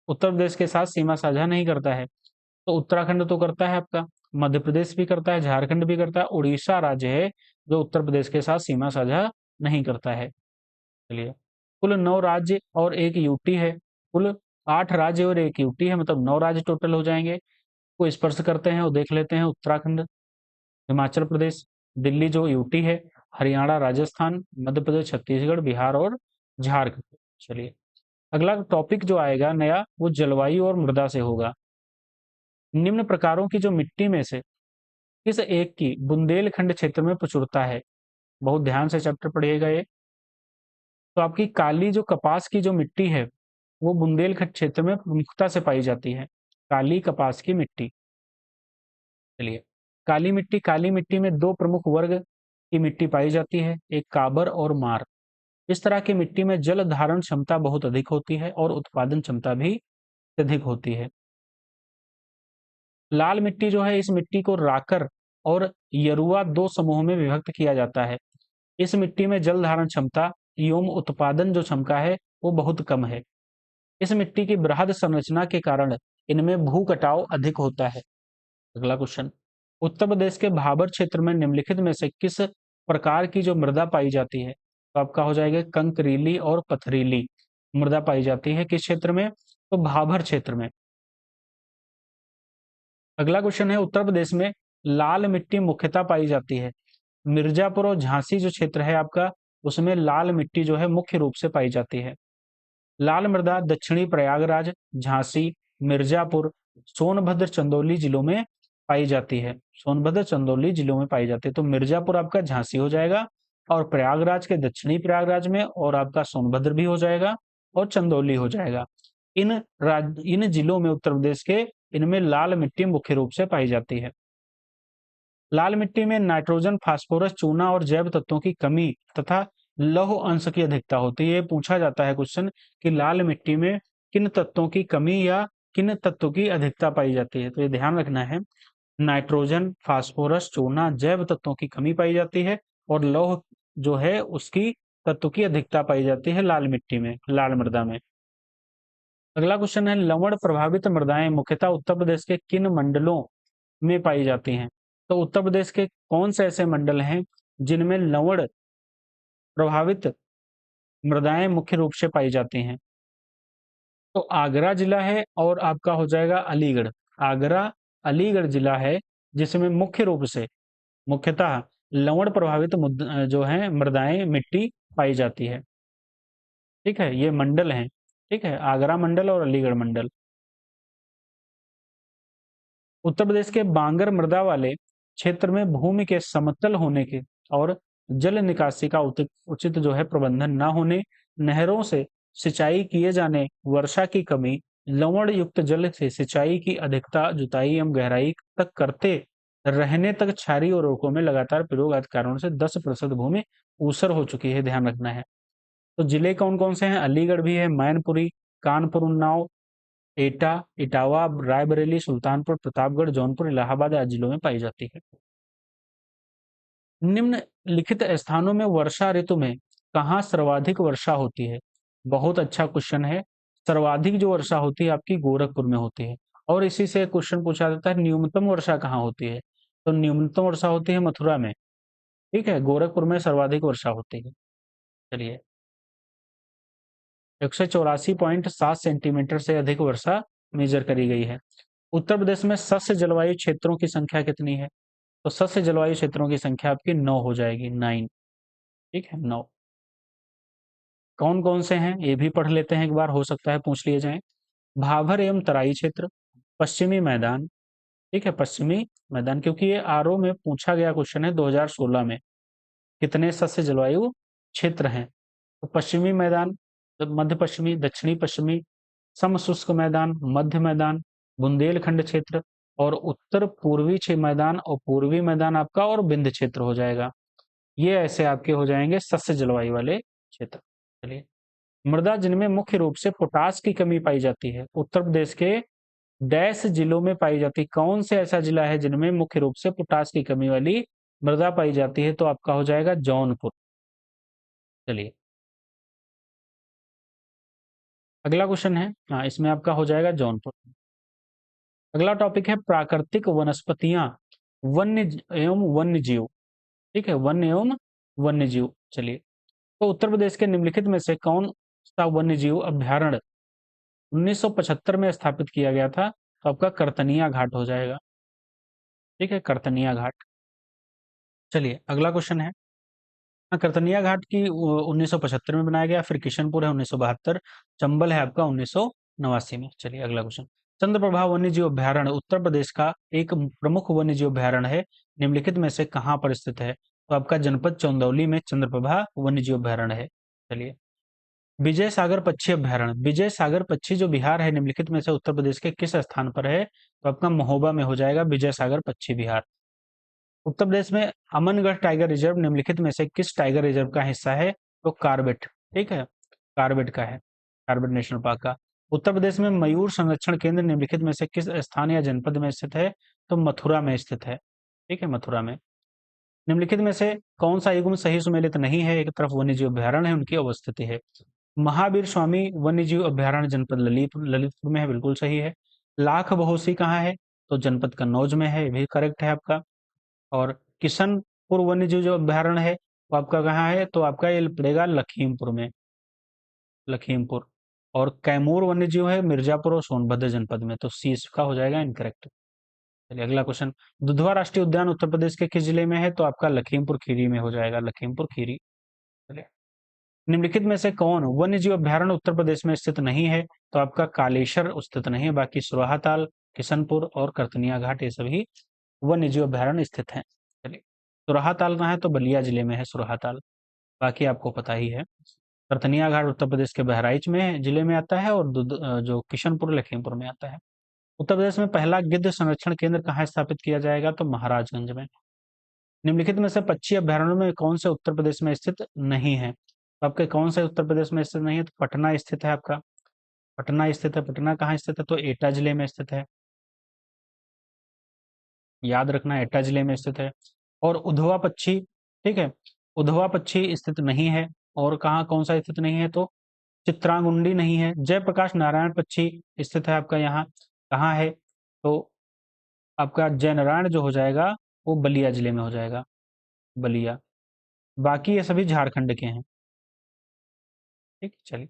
Speaker 1: उत्तर प्रदेश के साथ सीमा साझा नहीं करता है? तो उत्तराखंड तो करता है आपका, मध्य प्रदेश भी करता है, झारखंड भी करता है, उड़ीसा राज्य है जो उत्तर प्रदेश के साथ सीमा साझा नहीं करता है। चलिए, कुल 9 राज्य और 1 यूटी है। कुल 8 राज्य और 1 यूटी है, मतलब 9 राज्य टोटल हो जाएंगे। को स्पर्श करते हैं वो देख लेते हैं। उत्तराखंड, हिमाचल प्रदेश, दिल्ली जो यूटी है, हरियाणा, राजस्थान, मध्य प्रदेश, छत्तीसगढ़, बिहार और झारखंड। चलिए, अगला टॉपिक जो आएगा नया वो जलवायु और मृदा से होगा। निम्न प्रकारों की जो मिट्टी में से किस एक की बुंदेलखंड क्षेत्र में प्रचुरता है? बहुत ध्यान से चैप्टर पढ़िएगा ये। तो आपकी काली जो कपास की जो मिट्टी है वो बुंदेलखंड क्षेत्र में प्रमुखता से पाई जाती है। काली कपास की मिट्टी। चलिए, काली मिट्टी में 2 प्रमुख वर्ग की मिट्टी पाई जाती है, एक काबर और मार। इस तरह की मिट्टी में जल धारण क्षमता बहुत अधिक होती है और उत्पादन क्षमता भी अधिक होती है। लाल मिट्टी जो है, इस मिट्टी को राकर और यरुआ 2 समूह में विभक्त किया जाता है। इस मिट्टी में जल धारण क्षमता एवं उत्पादन जो क्षमता है वो बहुत कम है। इस मिट्टी की बृहद संरचना के कारण इनमें भू कटाव अधिक होता है। अगला क्वेश्चन, उत्तर प्रदेश के भाबर क्षेत्र में निम्नलिखित में से किस प्रकार की जो मृदा पाई जाती है? तो आपका हो जाएगा कंकरीली और पथरीली मृदा पाई जाती है। किस क्षेत्र में? तो भाबर क्षेत्र में। अगला क्वेश्चन है, उत्तर प्रदेश में लाल मिट्टी मुख्यतः पाई जाती है। मिर्जापुर और झांसी जो क्षेत्र है आपका, उसमें लाल मिट्टी जो है मुख्य रूप से पाई जाती है। लाल मृदा दक्षिणी प्रयागराज, झांसी, मिर्जापुर, सोनभद्र, चंदौली जिलों में पाई जाती है। सोनभद्र, चंदौली जिलों में पाई जाती है। तो मिर्जापुर आपका झांसी हो जाएगा, और प्रयागराज के दक्षिणी प्रयागराज में, और आपका सोनभद्र भी हो जाएगा और चंदौली हो जाएगा। इन जिलों में उत्तर प्रदेश के इनमें लाल मिट्टी मुख्य रूप से पाई जाती है। लाल मिट्टी में नाइट्रोजन, फास्फोरस, चूना और जैव तत्वों की कमी तथा लौह अंश की अधिकता होती है। ये पूछा जाता है क्वेश्चन कि लाल मिट्टी में किन तत्वों की कमी या किन तत्वों की अधिकता पाई जाती है। तो ये ध्यान रखना है, नाइट्रोजन, फास्फोरस, चूना, जैव तत्वों की कमी पाई जाती है, और लौह जो है उसकी तत्व की अधिकता पाई जाती है लाल मिट्टी में, लाल मृदा में। अगला क्वेश्चन है, लवण प्रभावित मृदाएं मुख्यतः उत्तर प्रदेश के किन मंडलों में पाई जाती हैं? तो उत्तर प्रदेश के कौन से ऐसे मंडल हैं जिनमें लवण प्रभावित मृदाएं मुख्य रूप से पाई जाती हैं? तो आगरा जिला है, और आपका हो जाएगा अलीगढ़। आगरा, अलीगढ़ जिला है जिसमें मुख्य रूप से मुख्यतः लवण प्रभावित जो है मृदाएं मिट्टी पाई जाती है। ठीक है, ये मंडल हैं। ठीक है, आगरा मंडल और अलीगढ़ मंडल। उत्तर प्रदेश के बांगर मृदा वाले क्षेत्र में भूमि के समतल होने के और जल निकासी का उचित जो है प्रबंधन न होने, नहरों से सिंचाई किए जाने, वर्षा की कमी, लवण युक्त जल से सिंचाई की अधिकता, जुताई एवं गहराई तक करते रहने तक क्षारीय उर्वरकों में लगातार प्रयोग आदि कारणों से 10% भूमि ऊसर हो चुकी है। ध्यान रखना है। तो जिले कौन कौन से हैं? अलीगढ़ भी है, मैनपुरी, कानपुर, उन्नाव, एटा, इटावा, रायबरेली, सुल्तानपुर, प्रतापगढ़, जौनपुर, इलाहाबाद आदि जिलों में पाई जाती है। निम्नलिखित स्थानों में वर्षा ऋतु में कहाँ सर्वाधिक वर्षा होती है? बहुत अच्छा क्वेश्चन है। सर्वाधिक जो वर्षा होती है आपकी गोरखपुर में होती है। और इसी से क्वेश्चन पूछा जाता है न्यूनतम वर्षा कहाँ होती है, तो न्यूनतम वर्षा होती है मथुरा में। ठीक है, गोरखपुर में सर्वाधिक वर्षा होती है। चलिए, 184.7 सेंटीमीटर से अधिक वर्षा मेजर करी गई है। उत्तर प्रदेश में सस्य जलवायु क्षेत्रों की संख्या कितनी है, तो सस्य जलवायु क्षेत्रों की संख्या आपकी 9 हो जाएगी, 9। ठीक है, 9। कौन कौन से हैं ये भी पढ़ लेते हैं एक बार, हो सकता है पूछ लिए जाएं। भाभर एवं तराई क्षेत्र, पश्चिमी मैदान। ठीक है, पश्चिमी मैदान, क्योंकि ये आरओ में पूछा गया क्वेश्चन है 2016 में, कितने सस्य जलवायु क्षेत्र हैं। तो पश्चिमी मैदान, मध्य पश्चिमी, दक्षिणी पश्चिमी, समशुष्क मैदान, मध्य मैदान, बुंदेलखंड क्षेत्र और उत्तर पूर्वी मैदान, और पूर्वी मैदान आपका और विंध्य क्षेत्र हो जाएगा। ये ऐसे आपके हो जाएंगे सस्य जलवायु वाले क्षेत्र। चलिए, मृदा जिनमें मुख्य रूप से पोटास की कमी पाई जाती है, उत्तर प्रदेश के डैश जिलों में पाई जाती है। कौन से ऐसा जिला है जिनमें मुख्य रूप से पोटास की कमी वाली मृदा पाई जाती है, तो आपका हो जाएगा जौनपुर। चलिए, अगला क्वेश्चन है, हाँ इसमें आपका हो जाएगा जौनपुर। अगला टॉपिक है प्राकृतिक वनस्पतियां, वन्य एवं वन्य जीव। ठीक है, वन्य एवं वन्य जीव। चलिए, तो उत्तर प्रदेश के निम्नलिखित में से कौन सा वन्य जीव अभ्यारण्य 1975 में स्थापित किया गया था, तो आपका करतनिया घाट हो जाएगा। ठीक है, करतनिया घाट। चलिए, अगला क्वेश्चन है, हाँ, करतनिया घाट की 1975 में बनाया गया, फिर किशनपुर है 1972, चंबल है आपका 1989 में। चलिए, अगला क्वेश्चन, चंद्रप्रभा वन्यजीव अभ्यारण्य उत्तर प्रदेश का एक प्रमुख वन्यजीव अभ्यारण्य है, निम्नलिखित में से कहाँ पर स्थित है, तो आपका जनपद चंदौली में चंद्रप्रभा वन्यजीव अभ्यारण्य है। चलिए, विजय सागर पक्षी अभ्यारण्य, विजय सागर पक्षी जो बिहार है, निम्नलिखित में से उत्तर प्रदेश के किस स्थान पर है, तो आपका महोबा में हो जाएगा विजय सागर पक्षी विहार। उत्तर प्रदेश में अमनगढ़ टाइगर रिजर्व निम्नलिखित में से किस टाइगर रिजर्व का हिस्सा है, तो कार्बेट। ठीक है, कार्बेट का है, कार्बेट नेशनल पार्क का। उत्तर प्रदेश में मयूर संरक्षण केंद्र निम्नलिखित में से किस स्थान या जनपद में स्थित है, तो मथुरा में स्थित है। ठीक है, मथुरा में। निम्नलिखित में से कौन सा युग्म सही सुमेलित नहीं है, एक तरफ वन्यजीव अभ्यारण्य है, उनकी अवस्थिति है। महावीर स्वामी वन्यजीव अभ्यारण्य जनपद ललितपुर में है, बिल्कुल सही है। लाख बहोसी कहाँ है, तो जनपद कन्नौज में है, ये भी करेक्ट है आपका। और किशनपुर वन्यजीव जो अभ्यारण्य है वो आपका कहाँ है, तो आपका ये पड़ेगा लखीमपुर में, लखीमपुर। और कैमूर वन्यजीव है मिर्जापुर और सोनभद्र जनपद में, तो सी इसका हो जाएगा इनकरेक्ट। चलिए, अगला क्वेश्चन, दुधवा राष्ट्रीय उद्यान उत्तर प्रदेश के किस जिले में है, तो आपका लखीमपुर खीरी में हो जाएगा, लखीमपुर खीरी। चलिए, निम्नलिखित में से कौन वन्यजीव अभ्यारण्य उत्तर प्रदेश में स्थित नहीं है, तो आपका कालेश्वर स्थित नहीं है, बाकी सुराहाताल, किशनपुर और करतनिया घाट ये सभी वन्यजीव अभ्यारण्य स्थित हैं। चलिए, सुराहाताल कहाँ है, तो बलिया जिले में है सुराहाताल, बाकी आपको पता ही है। करतनिया घाट उत्तर प्रदेश के बहराइच में जिले में आता है, और जो किशनपुर लखीमपुर में आता है। उत्तर प्रदेश में पहला गिद्ध संरक्षण केंद्र कहाँ स्थापित किया जाएगा, तो महाराजगंज में। निम्नलिखित में से पक्षी अभ्यारण्यों में कौन से उत्तर प्रदेश में स्थित नहीं है, तो आपके कौन से उत्तर प्रदेश में स्थित नहीं है, तो पटना स्थित है आपका, पटना स्थित है। पटना कहाँ स्थित है, तो एटा जिले में स्थित है, याद रखना एटा जिले में स्थित है। और उधवा पक्षी, ठीक है, उधवा पक्षी स्थित नहीं है। और कहाँ कौन सा स्थित नहीं है, तो चित्रांगुंडी नहीं है। जयप्रकाश नारायण पक्षी स्थित है आपका यहाँ, कहाँ है, तो आपका जयनारायण जो हो जाएगा वो बलिया जिले में हो जाएगा, बलिया। बाकी ये सभी झारखंड के हैं। ठीक, चलिए,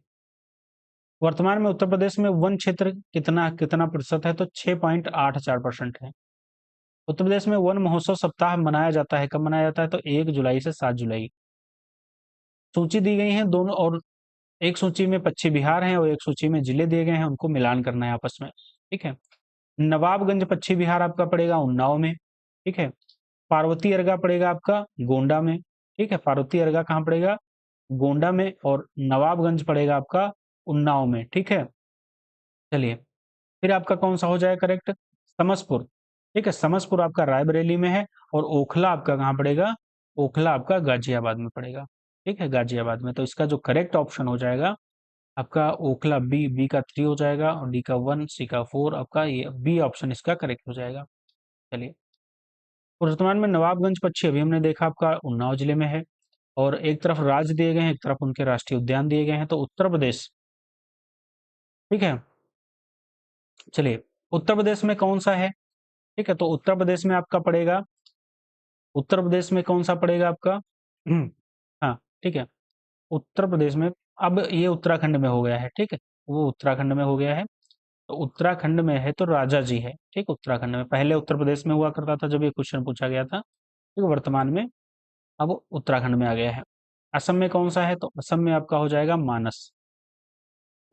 Speaker 1: वर्तमान में उत्तर प्रदेश में वन क्षेत्र कितना कितना प्रतिशत है, तो 6.84% है। उत्तर प्रदेश में वन महोत्सव सप्ताह मनाया जाता है, कब मनाया जाता है, तो 1 जुलाई से 7 जुलाई। सूची दी गई है दोनों, और एक सूची में पश्चिम बिहार है और एक सूची में जिले दिए गए हैं, उनको मिलान करना है आपस में। ठीक है, नवाबगंज पश्चिम बिहार आपका पड़ेगा उन्नाव में। ठीक है, पार्वती अर्गा पड़ेगा आपका गोंडा में। ठीक है, पार्वती अर्गा कहाँ पड़ेगा, गोंडा में। और नवाबगंज पड़ेगा आपका उन्नाव में। ठीक है, चलिए, फिर आपका कौन सा हो जाएगा करेक्ट, समसपुर। ठीक है, समसपुर आपका रायबरेली में है। और ओखला आपका कहाँ पड़ेगा, ओखला आपका गाजियाबाद में पड़ेगा। ठीक है, गाजियाबाद में। तो इसका जो करेक्ट ऑप्शन हो जाएगा आपका ओखला, बी, बी का 3 हो जाएगा, और डी का 1, सी का 4, आपका ये बी ऑप्शन इसका करेक्ट हो जाएगा। चलिए, वर्तमान में नवाबगंज पक्षी अभी हमने देखा आपका उन्नाव जिले में है, और एक तरफ राज्य दिए गए हैं, एक तरफ उनके राष्ट्रीय उद्यान दिए गए हैं, तो उत्तर प्रदेश। ठीक है, चलिए, उत्तर प्रदेश में कौन सा है? ठीक है, तो उत्तर प्रदेश में आपका पड़ेगा, उत्तर प्रदेश में कौन सा पड़ेगा आपका? हाँ, ठीक है। उत्तर प्रदेश में, अब ये उत्तराखंड में हो गया है, ठीक है, वो उत्तराखंड में हो गया है। तो उत्तराखंड में है तो राजा जी है, ठीक, उत्तराखंड में। पहले उत्तर प्रदेश में हुआ करता था जब ये क्वेश्चन पूछा गया था, ठीक, वर्तमान में अब उत्तराखंड में आ गया है। असम में कौन सा है? तो असम में आपका हो जाएगा मानस।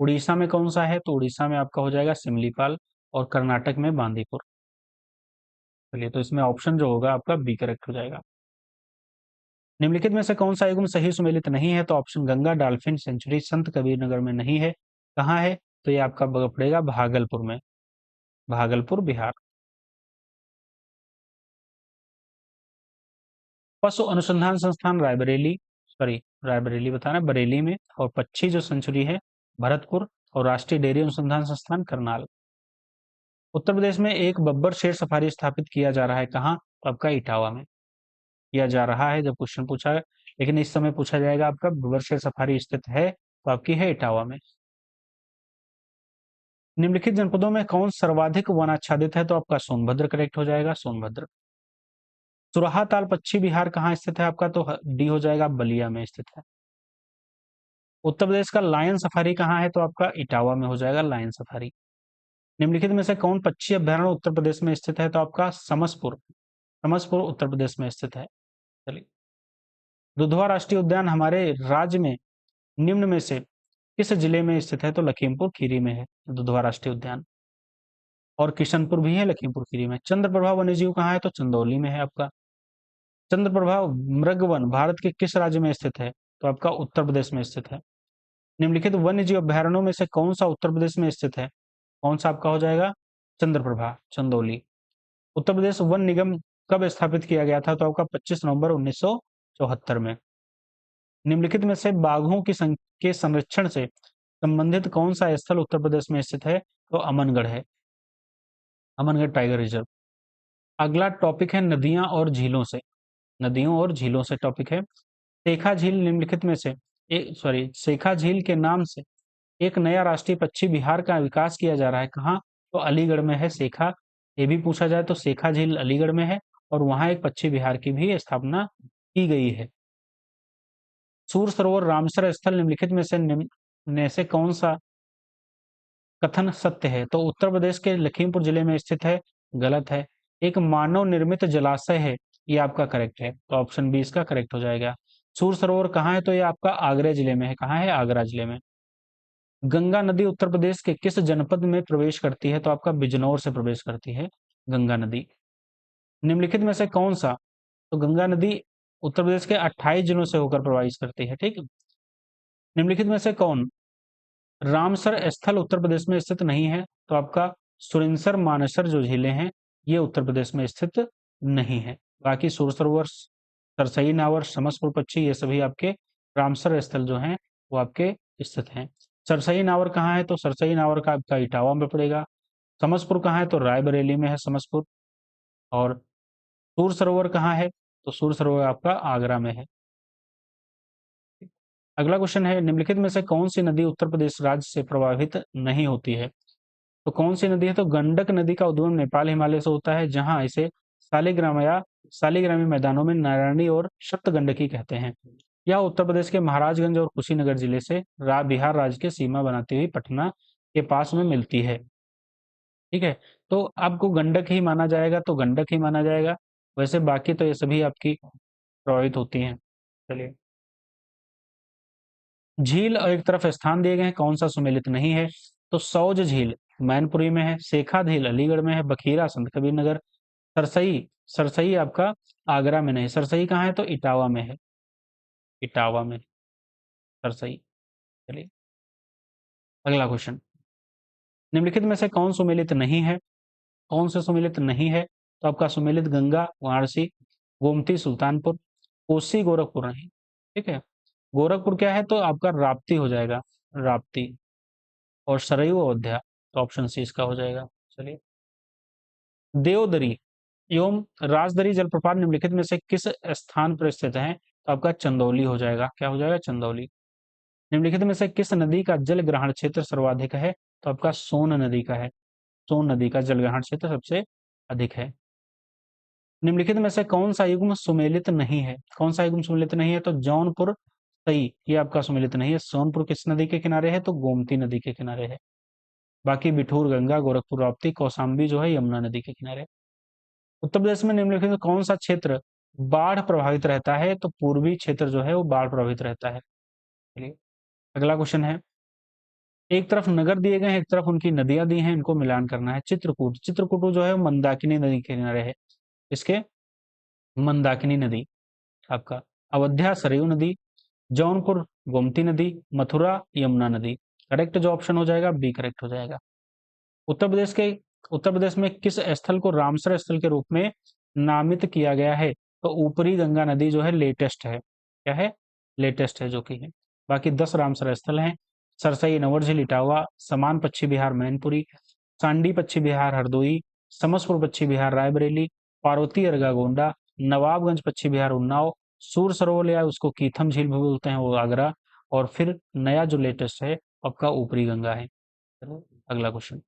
Speaker 1: उड़ीसा में कौन सा है? तो उड़ीसा में आपका हो जाएगा सिमलीपाल। और कर्नाटक में बांदीपुर। चलिए, तो इसमें ऑप्शन जो होगा आपका बी करेक्ट हो जाएगा। निम्नलिखित में से कौन सा युग्म सही सुमेलित नहीं है? तो ऑप्शन गंगा डॉल्फिन सेंचुरी संत कबीर नगर में नहीं है। कहाँ है? तो ये आपका पड़ेगा भागलपुर में, भागलपुर बिहार। पशु अनुसंधान संस्थान रायबरेली, सॉरी रायबरेली बताना, बरेली में। और पक्षी जो सेंचुरी है भरतपुर। और राष्ट्रीय डेयरी अनुसंधान संस्थान करनाल। उत्तर प्रदेश में एक बब्बर शेर सफारी स्थापित किया जा रहा है, कहाँ? तो आपका इटावा में किया जा रहा है जब क्वेश्चन पूछा है, लेकिन इस समय पूछा जाएगा आपका बब्बर शेर सफारी स्थित है, तो आपकी है इटावा में। निम्नलिखित जनपदों में कौन सर्वाधिक वनाच्छादित है? तो आपका सोनभद्र करेक्ट हो जाएगा, सोनभद्र। सुरहा ताल पश्चिम बिहार कहाँ स्थित है आपका? तो डी हो जाएगा, बलिया में स्थित है। उत्तर प्रदेश का लायन सफारी कहाँ है? तो आपका इटावा में हो जाएगा लायन सफारी। निम्नलिखित में से कौन पक्षी अभ्यारण्य उत्तर प्रदेश में स्थित है? तो आपका समसपुर, समसपुर उत्तर प्रदेश में स्थित है। चलिए, दुधवा राष्ट्रीय उद्यान हमारे राज्य में निम्न में से किस जिले में स्थित है? तो लखीमपुर खीरी में है दुधवा राष्ट्रीय उद्यान। और किशनपुर भी है लखीमपुर खीरी में। चंद्रप्रभा वन्यजीव कहाँ है? तो चंदौली में है आपका। चंद्रप्रभा मृगवन भारत के किस राज्य में स्थित है? तो आपका उत्तर प्रदेश में स्थित है। निम्नलिखित वन्य जीव अभ्यारण्यों में से कौन सा उत्तर प्रदेश में स्थित है? कौन सा आपका हो जाएगा? चंद्रप्रभा, चंदौली। उत्तर प्रदेश वन निगम कब स्थापित किया गया था? तो आपका 25 नवंबर 1974 में। निम्नलिखित में से बाघों की के संरक्षण से संबंधित कौन सा स्थल उत्तर प्रदेश में स्थित है? तो अमनगढ़ है, अमनगढ़ टाइगर रिजर्व। अगला टॉपिक है नदियां और झीलों से, नदियों और झीलों से टॉपिक है। शेखा झील निम्नलिखित में से एक, सॉरी, शेखा झील के नाम से एक नया राष्ट्रीय पक्षी विहार का विकास किया जा रहा है, कहाँ? तो अलीगढ़ में है शेखा। ये भी पूछा जाए तो शेखा झील अलीगढ़ में है, और वहां एक पक्षी विहार की भी स्थापना की गई है। सूर सरोवर रामसर स्थल निम्नलिखित में से कौन सा कथन सत्य है? तो उत्तर प्रदेश के लखीमपुर जिले में स्थित है, गलत है। एक मानव निर्मित जलाशय है, ये आपका करेक्ट है, तो ऑप्शन बी इसका करेक्ट हो जाएगा। सूर सरोवर कहाँ है? तो ये आपका आगरा जिले में है। कहाँ है? आगरा जिले में। गंगा नदी उत्तर प्रदेश के किस जनपद में प्रवेश करती है? तो आपका बिजनौर से प्रवेश करती है गंगा नदी। निम्नलिखित में से कौन सा, तो गंगा नदी उत्तर प्रदेश के 28 जिलों से होकर प्रवाहित करती है, ठीक है। निम्नलिखित में से कौन रामसर स्थल उत्तर प्रदेश में स्थित नहीं है? तो आपका सुरिनसर मानेसर जो झीलें हैं ये उत्तर प्रदेश में स्थित नहीं है। बाकी सुर सरोवर, सरसई नावर, समसपुर पक्षी, ये सभी आपके रामसर स्थल जो हैं वो आपके स्थित हैं। सरसई नावर कहाँ है? तो सरसई नावर का आपका इटावा में पड़ेगा। समसपुर कहाँ है? तो रायबरेली में है समसपुर। और सूर सरोवर कहाँ है? तो सूर सरोवर आपका आगरा में है। अगला क्वेश्चन है, निम्नलिखित में से कौन सी नदी उत्तर प्रदेश राज्य से प्रभावित नहीं होती है? तो कौन सी नदी है? तो गंडक नदी का उद्गम नेपाल हिमालय से होता है, जहां इसे शालिग्राम या शालिग्रामी मैदानों में नारायणी और सप्तगंडकी कहते हैं। यह उत्तर प्रदेश के महाराजगंज और कुशीनगर जिले से बिहार राज्य के सीमा बनाती हुई पटना के पास में मिलती है, ठीक है। तो आपको गंडक ही माना जाएगा तो गंडक ही माना जाएगा, वैसे बाकी तो ये सभी आपकी प्रभावित होती हैं। चलिए, झील और एक तरफ स्थान दिए गए हैं, कौन सा सुमेलित नहीं है? तो सौज झील मैनपुरी में है, शेखा झील अलीगढ़ में है, बखीरा संत कबीर नगर, सरसई, सरसई आपका आगरा में नहीं, सरसई कहाँ है? तो इटावा में है, इटावा में सरसई। चलिए, अगला क्वेश्चन, निम्नलिखित में से कौन सुमेलित नहीं है? कौन से सुमेलित नहीं है? तो आपका सुमेलित गंगा वाराणसी, गोमती सुल्तानपुर, कोसी गोरखपुर नहीं, ठीक है। गोरखपुर क्या है? तो आपका राप्ती हो जाएगा, राप्ती। और सरयू अयोध्या, तो ऑप्शन सी इसका हो जाएगा। चलिए, देवदरी एवं राजदरी जलप्रपात निम्नलिखित में से किस स्थान पर स्थित है? तो आपका चंदौली हो जाएगा। क्या हो जाएगा? चंदौली। निम्नलिखित में से किस नदी का जल ग्रहण क्षेत्र सर्वाधिक है? तो आपका सोन नदी का है। सोन नदी का जलग्रहण क्षेत्र सबसे अधिक है। निम्नलिखित में से कौन सा युग्म सुमेलित नहीं है? कौन सा युग्म सुमेलित नहीं है? तो जौनपुर सही, ये आपका सुमेलित नहीं है। सोनपुर किस नदी के किनारे है? तो गोमती नदी के किनारे है। बाकी बिठूर गंगा, गोरखपुर राप्ती, कौशाम्बी जो है यमुना नदी के किनारे। उत्तर प्रदेश में निम्नलिखित में कौन सा क्षेत्र बाढ़ प्रभावित रहता है? तो पूर्वी क्षेत्र जो है वो बाढ़ प्रभावित रहता है। चलिए अगला क्वेश्चन है, एक तरफ नगर दिए गए हैं, एक तरफ उनकी नदियां दी हैं, इनको मिलान करना है। चित्रकूट, चित्रकूट जो है वो मंदाकिनी नदी के किनारे है। इसके मंदाकिनी नदी आपका, अयोध्या सरयू नदी, जौनपुर गोमती नदी, मथुरा यमुना नदी। करेक्ट जो ऑप्शन हो जाएगा बी करेक्ट हो जाएगा। उत्तर प्रदेश के उत्तर प्रदेश में किस स्थल को रामसर स्थल के रूप में नामित किया गया है? तो ऊपरी गंगा नदी जो है लेटेस्ट है। क्या है? लेटेस्ट है जो कि है। बाकी 10 रामसर स्थल हैं। सरसई नवरझिल इटावा, समान पश्चिम बिहार मैनपुरी, सांडी पश्चिम बिहार हरदोई, समसपुर पश्चिम बिहार रायबरेली, पार्वती अर्गा गोंडा, नवाबगंज पश्चिम बिहार उन्नाव, सूर सरोवर या उसको कीथम झील भी बोलते हैं वो आगरा, और फिर नया जो लेटेस्ट है आपका ऊपरी गंगा है। चलो अगला क्वेश्चन,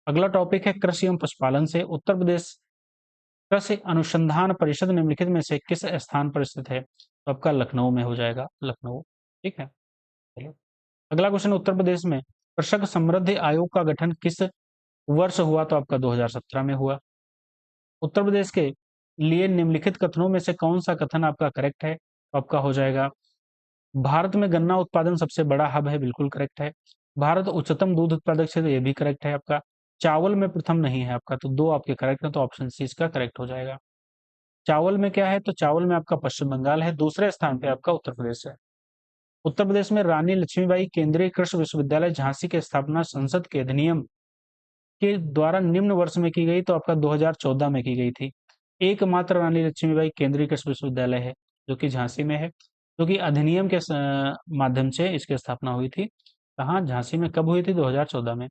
Speaker 1: अगला टॉपिक है कृषि एवं पशुपालन से। उत्तर प्रदेश कृषि अनुसंधान परिषद निम्नलिखित में से किस स्थान पर स्थित है? तो आपका लखनऊ में हो जाएगा, लखनऊ। ठीक है, चलिए अगला क्वेश्चन, उत्तर प्रदेश में कृषक समृद्धि आयोग का गठन किस वर्ष हुआ? तो आपका 2017 में हुआ। उत्तर प्रदेश के लिए निम्नलिखित कथनों में से कौन सा कथन आपका करेक्ट है? तो आपका हो जाएगा, भारत में गन्ना उत्पादन सबसे बड़ा हब है, बिल्कुल करेक्ट है। भारत उच्चतम दूध उत्पादक क्षेत्र, ये भी करेक्ट है आपका। चावल में प्रथम नहीं है आपका, तो दो आपके करेक्ट है, तो ऑप्शन सी इसका करेक्ट हो जाएगा। चावल में क्या है? तो चावल में आपका पश्चिम बंगाल है, दूसरे स्थान पे आपका उत्तर प्रदेश है। उत्तर प्रदेश में रानी लक्ष्मीबाई केंद्रीय कृषि विश्वविद्यालय झांसी की स्थापना संसद के अधिनियम के द्वारा निम्न वर्ष में की गई? तो आपका 2014 में की गई थी। एकमात्र रानी लक्ष्मीबाई केंद्रीय कृषि विश्वविद्यालय है जो कि झांसी में है, जो कि अधिनियम के माध्यम से इसकी स्थापना हुई थी। कहाँ? झांसी में। कब हुई थी? 2014 में।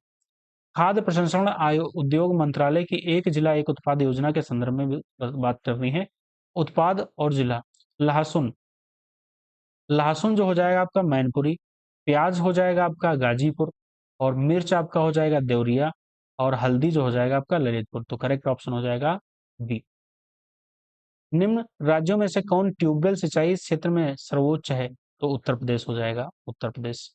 Speaker 1: खाद्य प्रसंस्करण आयोग उद्योग मंत्रालय की एक जिला एक उत्पाद योजना के संदर्भ में भी बात करनी है। उत्पाद और जिला, लहसुन, लहसुन जो हो जाएगा आपका मैनपुरी, प्याज हो जाएगा आपका गाजीपुर, और मिर्च आपका हो जाएगा देवरिया, और हल्दी जो हो जाएगा आपका ललितपुर। तो करेक्ट ऑप्शन हो जाएगा बी। निम्न राज्यों में से कौन ट्यूबवेल सिंचाई इस क्षेत्र में सर्वोच्च है? तो उत्तर प्रदेश हो जाएगा, उत्तर प्रदेश।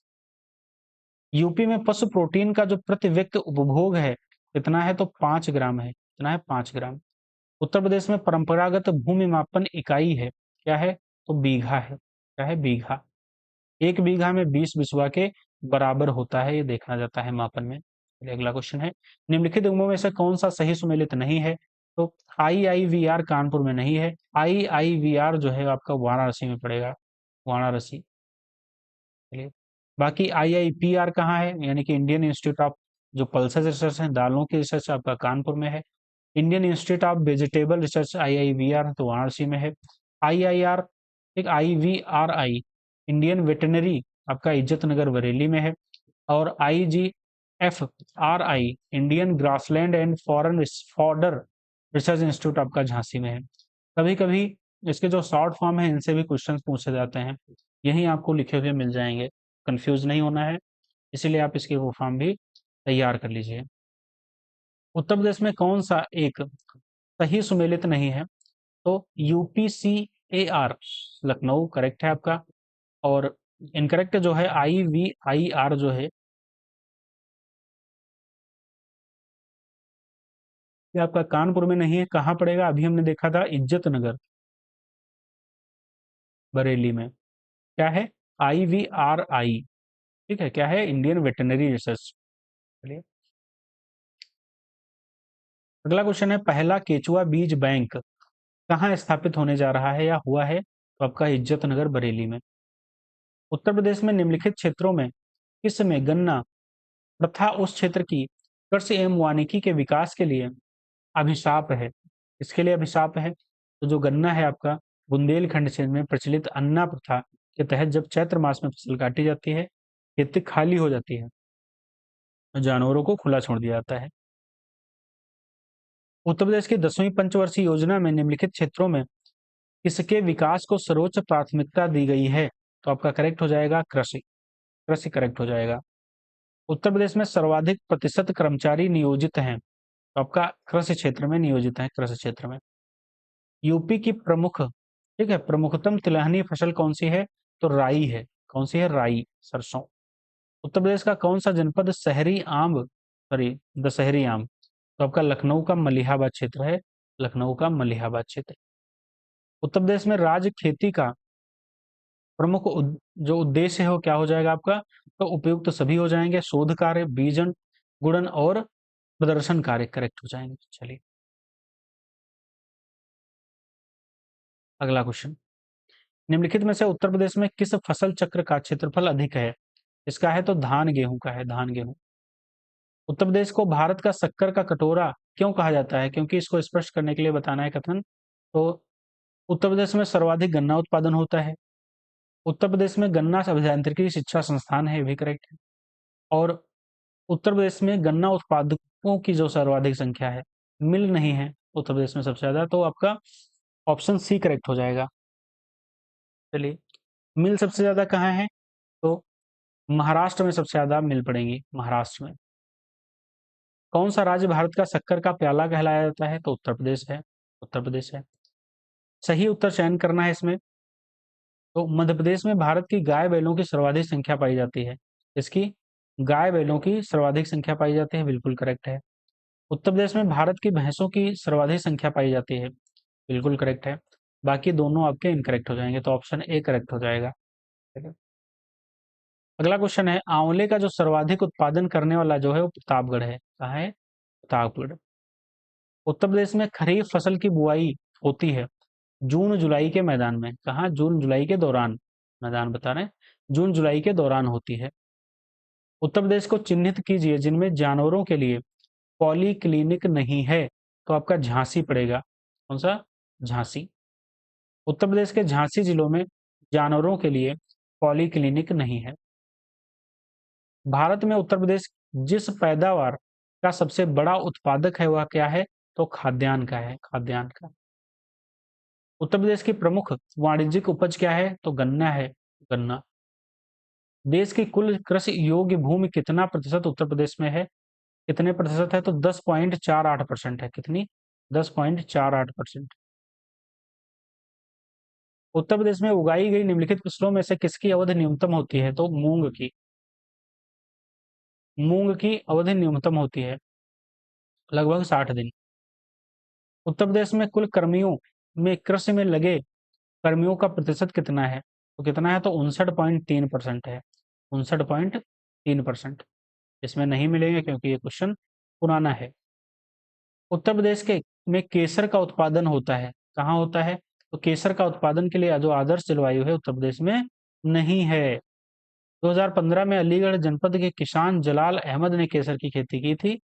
Speaker 1: यूपी में पशु प्रोटीन का जो प्रति व्यक्ति उपभोग है कितना है? तो 5 ग्राम है। कितना है? 5 ग्राम। उत्तर प्रदेश में परंपरागत भूमि मापन इकाई है, क्या है? तो बीघा है। क्या है? बीघा। 1 बीघा में 20 बिस्वा के बराबर होता है, ये देखा जाता है मापन में। चलिए अगला क्वेश्चन है, निम्नलिखित युग्मों में से कौन सा सही सुमेलित नहीं है? तो आईआईवीआर कानपुर में नहीं है। आईआईवीआर जो है आपका वाराणसी में पड़ेगा, वाराणसी। चलिए बाकी आईआईपीआर कहाँ है? यानी कि इंडियन इंस्टीट्यूट ऑफ जो पल्सेस रिसर्च है, दालों की रिसर्च आपका कानपुर में है। Indian institute of vegetable research IIVR तो वाराणसी में है। आईआईआर एक आईवीआरआई इंडियन वेटनरी आपका इज्जत नगर बरेली में है। और IGFRI Indian grassland and foreign fodder research institute आपका झांसी में है। कभी कभी इसके जो शॉर्ट फॉर्म है इनसे भी क्वेश्चंस पूछे जाते हैं, यही आपको लिखे हुए मिल जाएंगे, कंफ्यूज नहीं होना है, इसीलिए आप इसके वो फॉर्म भी तैयार कर लीजिए। उत्तर प्रदेश में कौन सा एक सही सुमेलित नहीं है? तो यूपीसीएआर लखनऊ करेक्ट है आपका, और इनकरेक्ट जो है आईवीआईआर जो है ये आपका कानपुर में नहीं है। कहाँ पड़ेगा? अभी हमने देखा था इज्जत नगर बरेली में। क्या है? आईवीआरआई। ठीक है, क्या है? Indian veterinary research. चलिए अगला क्वेश्चन है, पहला केचुआ बीज बैंक कहाँ स्थापित होने जा रहा है या हुआ है? तो आपका इज्जत नगर बरेली में। उत्तर प्रदेश में निम्नलिखित क्षेत्रों में किस में गन्ना प्रथा उस क्षेत्र की कृषि एवं वानिकी के विकास के लिए अभिशाप है? इसके लिए अभिशाप है, तो जो गन्ना है आपका बुंदेलखंड क्षेत्र में प्रचलित अन्ना प्रथा के तहत जब चैत्र मास में फसल काटी जाती है, खेती खाली हो जाती है, जानवरों को खुला छोड़ दिया जाता है। उत्तर प्रदेश की 10वीं पंचवर्षीय योजना में निम्नलिखित क्षेत्रों में किसके विकास को सर्वोच्च प्राथमिकता दी गई है? तो आपका करेक्ट हो जाएगा कृषि, कृषि करेक्ट हो जाएगा। उत्तर प्रदेश में सर्वाधिक प्रतिशत कर्मचारी नियोजित हैं तो आपका कृषि क्षेत्र में नियोजित है, कृषि क्षेत्र में। यूपी की प्रमुख, ठीक है, प्रमुखतम तिलहनी फसल कौन सी है? तो राई है। कौन सी है? राई, सरसों। उत्तर प्रदेश का कौन सा जनपद शहरी आम, सॉरी, दशहरी आम? तो आपका लखनऊ का मलिहाबाद क्षेत्र है, लखनऊ का मलिहाबाद क्षेत्र। उत्तर प्रदेश में राज्य खेती का प्रमुख जो उद्देश्य है वो क्या हो जाएगा आपका? तो उपयुक्त सभी हो जाएंगे, शोध कार्य, बीजन, गुणन और प्रदर्शन कार्य करेक्ट हो जाएंगे। चलिए अगला क्वेश्चन, निम्नलिखित में से उत्तर प्रदेश में किस फसल चक्र का क्षेत्रफल अधिक है? इसका है तो धान गेहूं का है, धान गेहूं। उत्तर प्रदेश को भारत का शक्कर का कटोरा क्यों कहा जाता है? क्योंकि इसको स्पष्ट करने के लिए बताना है कथन। तो उत्तर प्रदेश में सर्वाधिक गन्ना उत्पादन होता है। उत्तर प्रदेश में गन्ना अभियांत्रिकी शिक्षा संस्थान है, ये भी करेक्ट है। और उत्तर प्रदेश में गन्ना उत्पादकों की जो सर्वाधिक संख्या है, मिल नहीं है उत्तर प्रदेश में सबसे ज्यादा, तो आपका ऑप्शन सी करेक्ट हो जाएगा। चलिए, मिल सबसे ज्यादा कहाँ है? तो महाराष्ट्र में सबसे ज्यादा मिल पड़ेंगी, महाराष्ट्र में। कौन सा राज्य भारत का शक्कर का प्याला कहलाया जाता है? तो उत्तर प्रदेश है, उत्तर प्रदेश है। सही उत्तर चयन करना है इसमें। तो मध्य प्रदेश में भारत की गाय बैलों की सर्वाधिक संख्या पाई जाती है। इसकी गाय बैलों की सर्वाधिक संख्या पाई जाती है, बिल्कुल करेक्ट है। उत्तर प्रदेश में भारत की भैंसों की सर्वाधिक संख्या पाई जाती है, बिल्कुल करेक्ट है। बाकी दोनों आपके इनकरेक्ट हो जाएंगे, तो ऑप्शन ए करेक्ट हो जाएगा। ठीक है। अगला क्वेश्चन है, आंवले का जो सर्वाधिक उत्पादन करने वाला जो है वो प्रतापगढ़ है। कहाँ है? प्रतापगढ़। उत्तर प्रदेश में खरीफ फसल की बुआई होती है जून जुलाई के मैदान में। कहाँ? जून जुलाई के दौरान, मैदान बता रहे हैं, जून जुलाई के दौरान होती है। उत्तर प्रदेश को चिन्हित कीजिए जिनमें जानवरों के लिए पॉली क्लिनिक नहीं है। तो आपका झांसी पड़ेगा। कौन सा? झांसी। उत्तर प्रदेश के झांसी जिलों में जानवरों के लिए पॉली क्लिनिक नहीं है। भारत में उत्तर प्रदेश जिस पैदावार का सबसे बड़ा उत्पादक है वह क्या है? तो खाद्यान्न का है, खाद्यान्न का। उत्तर प्रदेश की प्रमुख वाणिज्यिक उपज क्या है? तो गन्ना है, गन्ना। देश की कुल कृषि योग्य भूमि कितना प्रतिशत उत्तर प्रदेश में है? कितने प्रतिशत है? तो 10.48% है। कितनी? 10.48%। उत्तर प्रदेश में उगाई गई निम्नलिखित फसलों में से किसकी अवधि न्यूनतम होती है? तो मूंग की। मूंग की अवधि न्यूनतम होती है लगभग 60 दिन। उत्तर प्रदेश में कुल कर्मियों में कृषि में लगे कर्मियों का प्रतिशत कितना है? तो कितना है? तो 59.3% है, 59.3%। इसमें नहीं मिलेंगे क्योंकि ये क्वेश्चन पुराना है। उत्तर प्रदेश के में केसर का उत्पादन होता है, कहाँ होता है? तो केसर का उत्पादन के लिए जो आदर्श जलवायु है उत्तर प्रदेश में नहीं है। 2015 में अलीगढ़ जनपद के किसान जलाल अहमद ने केसर की खेती की थी,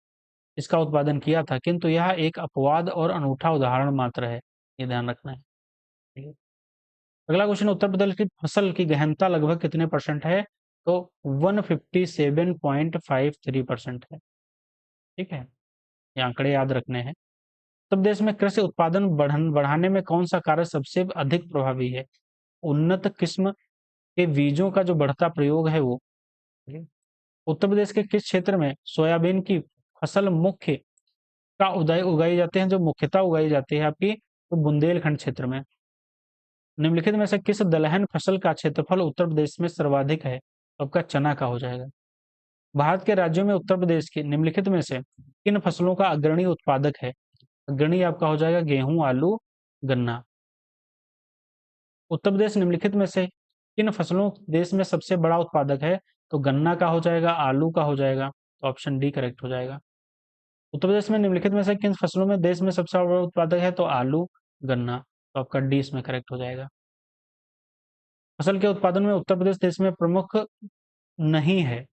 Speaker 1: इसका उत्पादन किया था, किंतु यह एक अपवाद और अनूठा उदाहरण मात्र है, ये ध्यान रखना है। ठीक है। अगला क्वेश्चन, उत्तर प्रदेश की फसल की गहनता लगभग कितने परसेंट है? तो 157.53% है। ठीक है, ये आंकड़े याद रखने हैं। उत्तर प्रदेश में कृषि उत्पादन बढ़ाने में कौन सा कार्य सबसे अधिक प्रभावी है? उन्नत किस्म के बीजों का जो बढ़ता प्रयोग है वो। उत्तर प्रदेश के किस क्षेत्र में सोयाबीन की फसल मुख्य का उगाई जाते हैं, जो मुख्यतः उगाई जाती है आपकी? तो बुंदेलखंड क्षेत्र में। निम्नलिखित में से किस दलहन फसल का क्षेत्रफल उत्तर प्रदेश में सर्वाधिक है? तो आपका चना का हो जाएगा। भारत के राज्यों में उत्तर प्रदेश के निम्नलिखित में से किन फसलों का अग्रणी उत्पादक है? अग्रणी आपका हो जाएगा गेहूं, आलू, गन्ना। उत्तर प्रदेश निम्नलिखित में से किन फसलों देश में सबसे बड़ा उत्पादक है? तो गन्ना का हो जाएगा, आलू का हो जाएगा, तो ऑप्शन डी करेक्ट हो जाएगा। उत्तर प्रदेश में निम्नलिखित में से किन फसलों में देश में सबसे बड़ा उत्पादक है? तो आलू, गन्ना, तो आपका डी इसमें करेक्ट हो जाएगा। फसल के उत्पादन में उत्तर प्रदेश देश में प्रमुख नहीं है,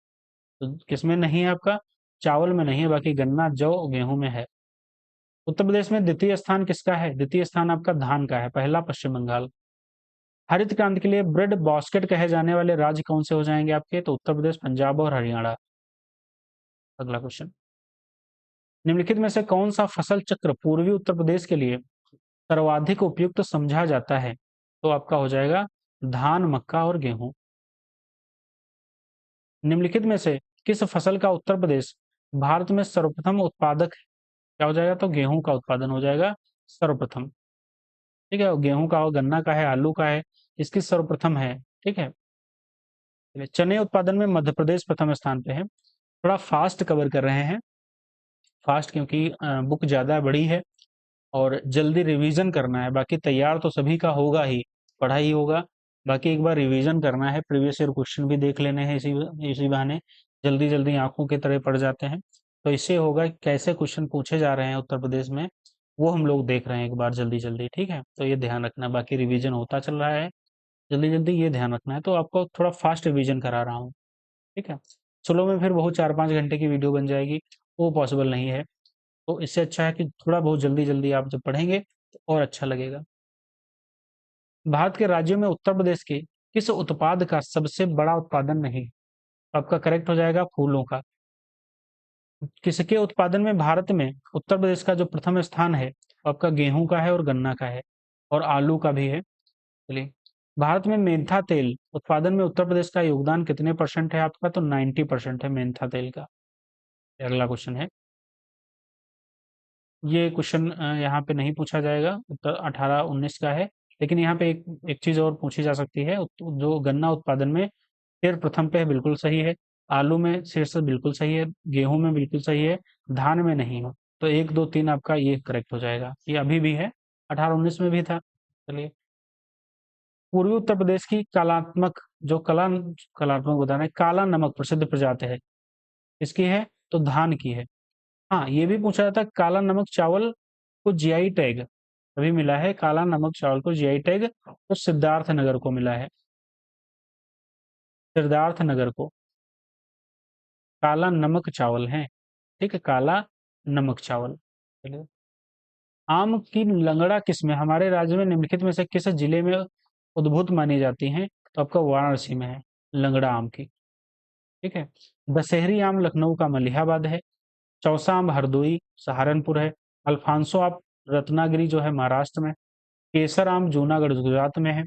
Speaker 1: तो किसमें नहीं है आपका? चावल में नहीं है, बाकी गन्ना, जौ, गेहूं में है। उत्तर प्रदेश में द्वितीय स्थान किसका है? द्वितीय स्थान आपका धान का है, पहला पश्चिम बंगाल। हरित क्रांति के लिए ब्रेड बास्केट कहे जाने वाले राज्य कौन से हो जाएंगे आपके? तो उत्तर प्रदेश, पंजाब और हरियाणा। अगला क्वेश्चन, निम्नलिखित में से कौन सा फसल चक्र पूर्वी उत्तर प्रदेश के लिए सर्वाधिक उपयुक्त समझा जाता है? तो आपका हो जाएगा धान, मक्का और गेहूं। निम्नलिखित में से किस फसल का उत्तर प्रदेश भारत में सर्वप्रथम उत्पादक है? क्या हो जाएगा, तो गेहूं का उत्पादन हो जाएगा सर्वप्रथम। ठीक है, गेहूं का, गन्ना का है, आलू का है, इसकी सर्वप्रथम है। ठीक है, चलिए, चने उत्पादन में मध्य प्रदेश प्रथम स्थान पे है। थोड़ा फास्ट कवर कर रहे हैं, फास्ट क्योंकि बुक ज़्यादा बड़ी है और जल्दी रिवीजन करना है। बाकी तैयार तो सभी का होगा ही, पढ़ा ही होगा। बाकी एक बार रिवीजन करना है, प्रीवियस ईयर क्वेश्चन भी देख लेने हैं, इसी इसी बहाने जल्दी जल्दी आंखों के तरह पड़ जाते हैं। तो इससे होगा कि कैसे क्वेश्चन पूछे जा रहे हैं उत्तर प्रदेश में, वो हम लोग देख रहे हैं एक बार जल्दी जल्दी। ठीक है, तो ये ध्यान रखना, बाकी रिवीजन होता चल रहा है जल्दी जल्दी, ये ध्यान रखना है। तो आपको थोड़ा फास्ट रिवीजन करा रहा हूँ। ठीक है, स्लो में फिर बहुत 4-5 घंटे की वीडियो बन जाएगी, वो पॉसिबल नहीं है। तो इससे अच्छा है कि थोड़ा बहुत जल्दी जल्दी आप जब पढ़ेंगे तो और अच्छा लगेगा। भारत के राज्यों में उत्तर प्रदेश के किस उत्पाद का सबसे बड़ा उत्पादन नहीं? आपका करेक्ट हो जाएगा फूलों का। किसके उत्पादन में भारत में उत्तर प्रदेश का जो प्रथम स्थान है, आपका गेहूं का है और गन्ना का है और आलू का भी है। चलिए, भारत में मेंथा तेल उत्पादन में उत्तर प्रदेश का योगदान कितने परसेंट है आपका? तो 90% है मेंथा तेल का। अगला क्वेश्चन है, ये क्वेश्चन यहाँ पे नहीं पूछा जाएगा, उत्तर 18-19 का है। लेकिन यहाँ पे एक एक चीज और पूछी जा सकती है, जो गन्ना उत्पादन में फिर प्रथम पे है, बिल्कुल सही है। आलू में शीर्ष बिल्कुल सही है, गेहूं में बिल्कुल सही है, धान में नहीं है। तो 1, 2, 3 आपका ये करेक्ट हो जाएगा, ये अभी भी है, 18-19 में भी था। चलिए, पूर्वी उत्तर प्रदेश की कलात्मक, जो कलात्मक बताना है, काला नमक प्रसिद्ध प्रजाति है, इसकी है तो धान की है। हाँ, ये भी पूछा जाता है, काला नमक चावल को जीआई टैग अभी मिला है, काला नमक चावल को जीआई टैग तो सिद्धार्थ नगर को मिला है, सिद्धार्थ नगर को काला नमक चावल है। ठीक है, काला नमक चावल। चलिए, आम की लंगड़ा किस्में हमारे राज्य में निम्नलिखित में से किस जिले में उद्भूत मानी जाती हैं? तो आपका वाराणसी में है लंगड़ा आम की। ठीक है, दशहरी आम लखनऊ का मलिहाबाद है, चौसा आम हरदोई सहारनपुर है, अल्फांसो आम रत्नागिरी जो है महाराष्ट्र में, केसर आम जूनागढ़ गुजरात में है,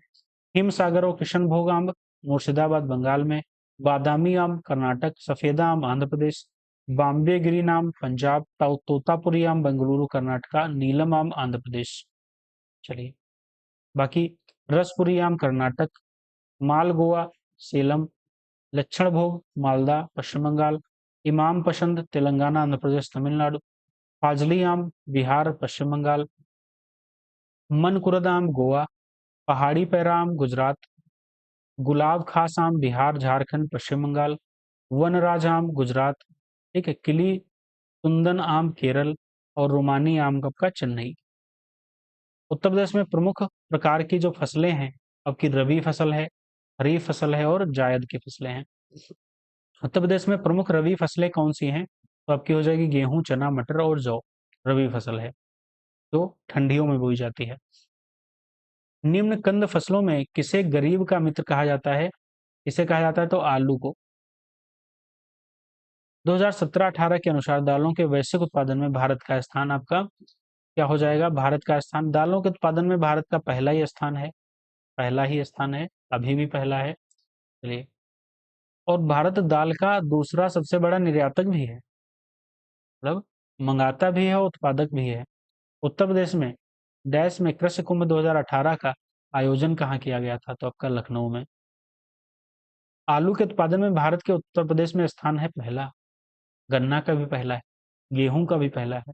Speaker 1: हिमसागर और किशनभोग आम मुर्शिदाबाद बंगाल में, बादामी आम कर्नाटक, सफेदा आम आंध्र प्रदेश, बॉम्बे ग्रीन आम पंजाब, तोतापुरी आम बेंगलुरु कर्नाटका, नीलम आम आंध्र प्रदेश। चलिए, बाकी रसपुरी आम कर्नाटक, मालगोवा सेलम, लक्षण भोग मालदा पश्चिम बंगाल, इमाम पसंद तेलंगाना आंध्र प्रदेश तमिलनाडु, फाजली आम बिहार पश्चिम बंगाल, मनकुरद आम गोवा, पहाड़ी पैरा आम गुजरात, गुलाब खास आम बिहार झारखंड पश्चिम बंगाल, वनराज आम गुजरात। ठीक है, किली कुंदन आम केरल और रोमानी आम का चेन्नई। उत्तर प्रदेश में प्रमुख प्रकार की जो फसलें हैं, आपकी रबी फसल है, खरीफ फसल है और जायद की फसलें हैं। उत्तर प्रदेश में प्रमुख रबी फसलें कौन सी हैं? तो आपकी हो जाएगी गेहूं, चना, मटर और जौ, रबी फसल है जो ठंडियों में बोई जाती है। निम्न कंद फसलों में किसे गरीब का मित्र कहा जाता है? इसे कहा जाता है तो आलू को। 2017-18 के अनुसार दालों के वैश्विक उत्पादन में भारत का स्थान आपका क्या हो जाएगा? भारत का स्थान दालों के उत्पादन में भारत का पहला ही स्थान है, पहला ही स्थान है, अभी भी पहला है। चलिए, और भारत दाल का दूसरा सबसे बड़ा निर्यातक भी है, मतलब मंगाता भी है, उत्पादक भी है। उत्तर प्रदेश में डैश में कृषि कुंभ 2018 का आयोजन कहाँ किया गया था? तो आपका लखनऊ में। आलू के उत्पादन में भारत के उत्तर प्रदेश में स्थान है पहला, गन्ना का भी पहला है, गेहूं का भी पहला है,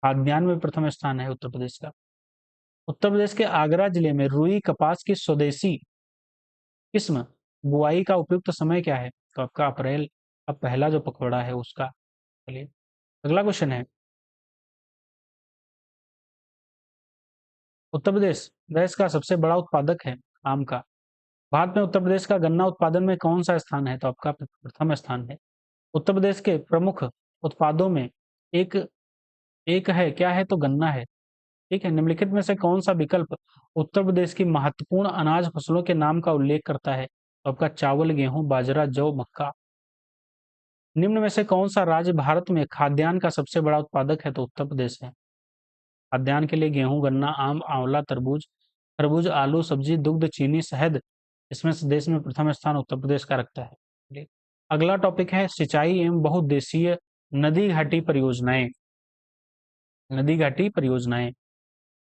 Speaker 1: खाद्यान्न में प्रथम स्थान है उत्तर प्रदेश का। उत्तर प्रदेश के आगरा जिले में रुई कपास की स्वदेशी किस्म बुआई का उपयुक्त समय क्या है? तो आपका अप्रैल, अब पहला जो पखवाड़ा है उसका। चलिए, अगला क्वेश्चन है, उत्तर प्रदेश देश का सबसे बड़ा उत्पादक है आम का। भारत में उत्तर प्रदेश का गन्ना उत्पादन में कौन सा स्थान है? तो आपका प्रथम स्थान है। उत्तर प्रदेश के प्रमुख उत्पादों में एक एक है, क्या है? तो गन्ना है। ठीक है, निम्नलिखित में से कौन सा विकल्प उत्तर प्रदेश की महत्वपूर्ण अनाज फसलों के नाम का उल्लेख करता है? तो आपका चावल, गेहूं, बाजरा, जौ, मक्का। निम्न में से कौन सा राज्य भारत में खाद्यान्न का सबसे बड़ा उत्पादक है? तो उत्तर प्रदेश है। खाद्यान्न के लिए गेहूं, गन्ना, आम, आंवला, तरबूज, खरबूज, आलू, सब्जी, दुग्ध, चीनी, शहद, इसमें से देश में प्रथम स्थान उत्तर प्रदेश का रखता है। चलिए, अगला टॉपिक है सिंचाई एवं बहुउद्देशीय नदी घाटी परियोजनाएं। नदी घाटी परियोजनाएं।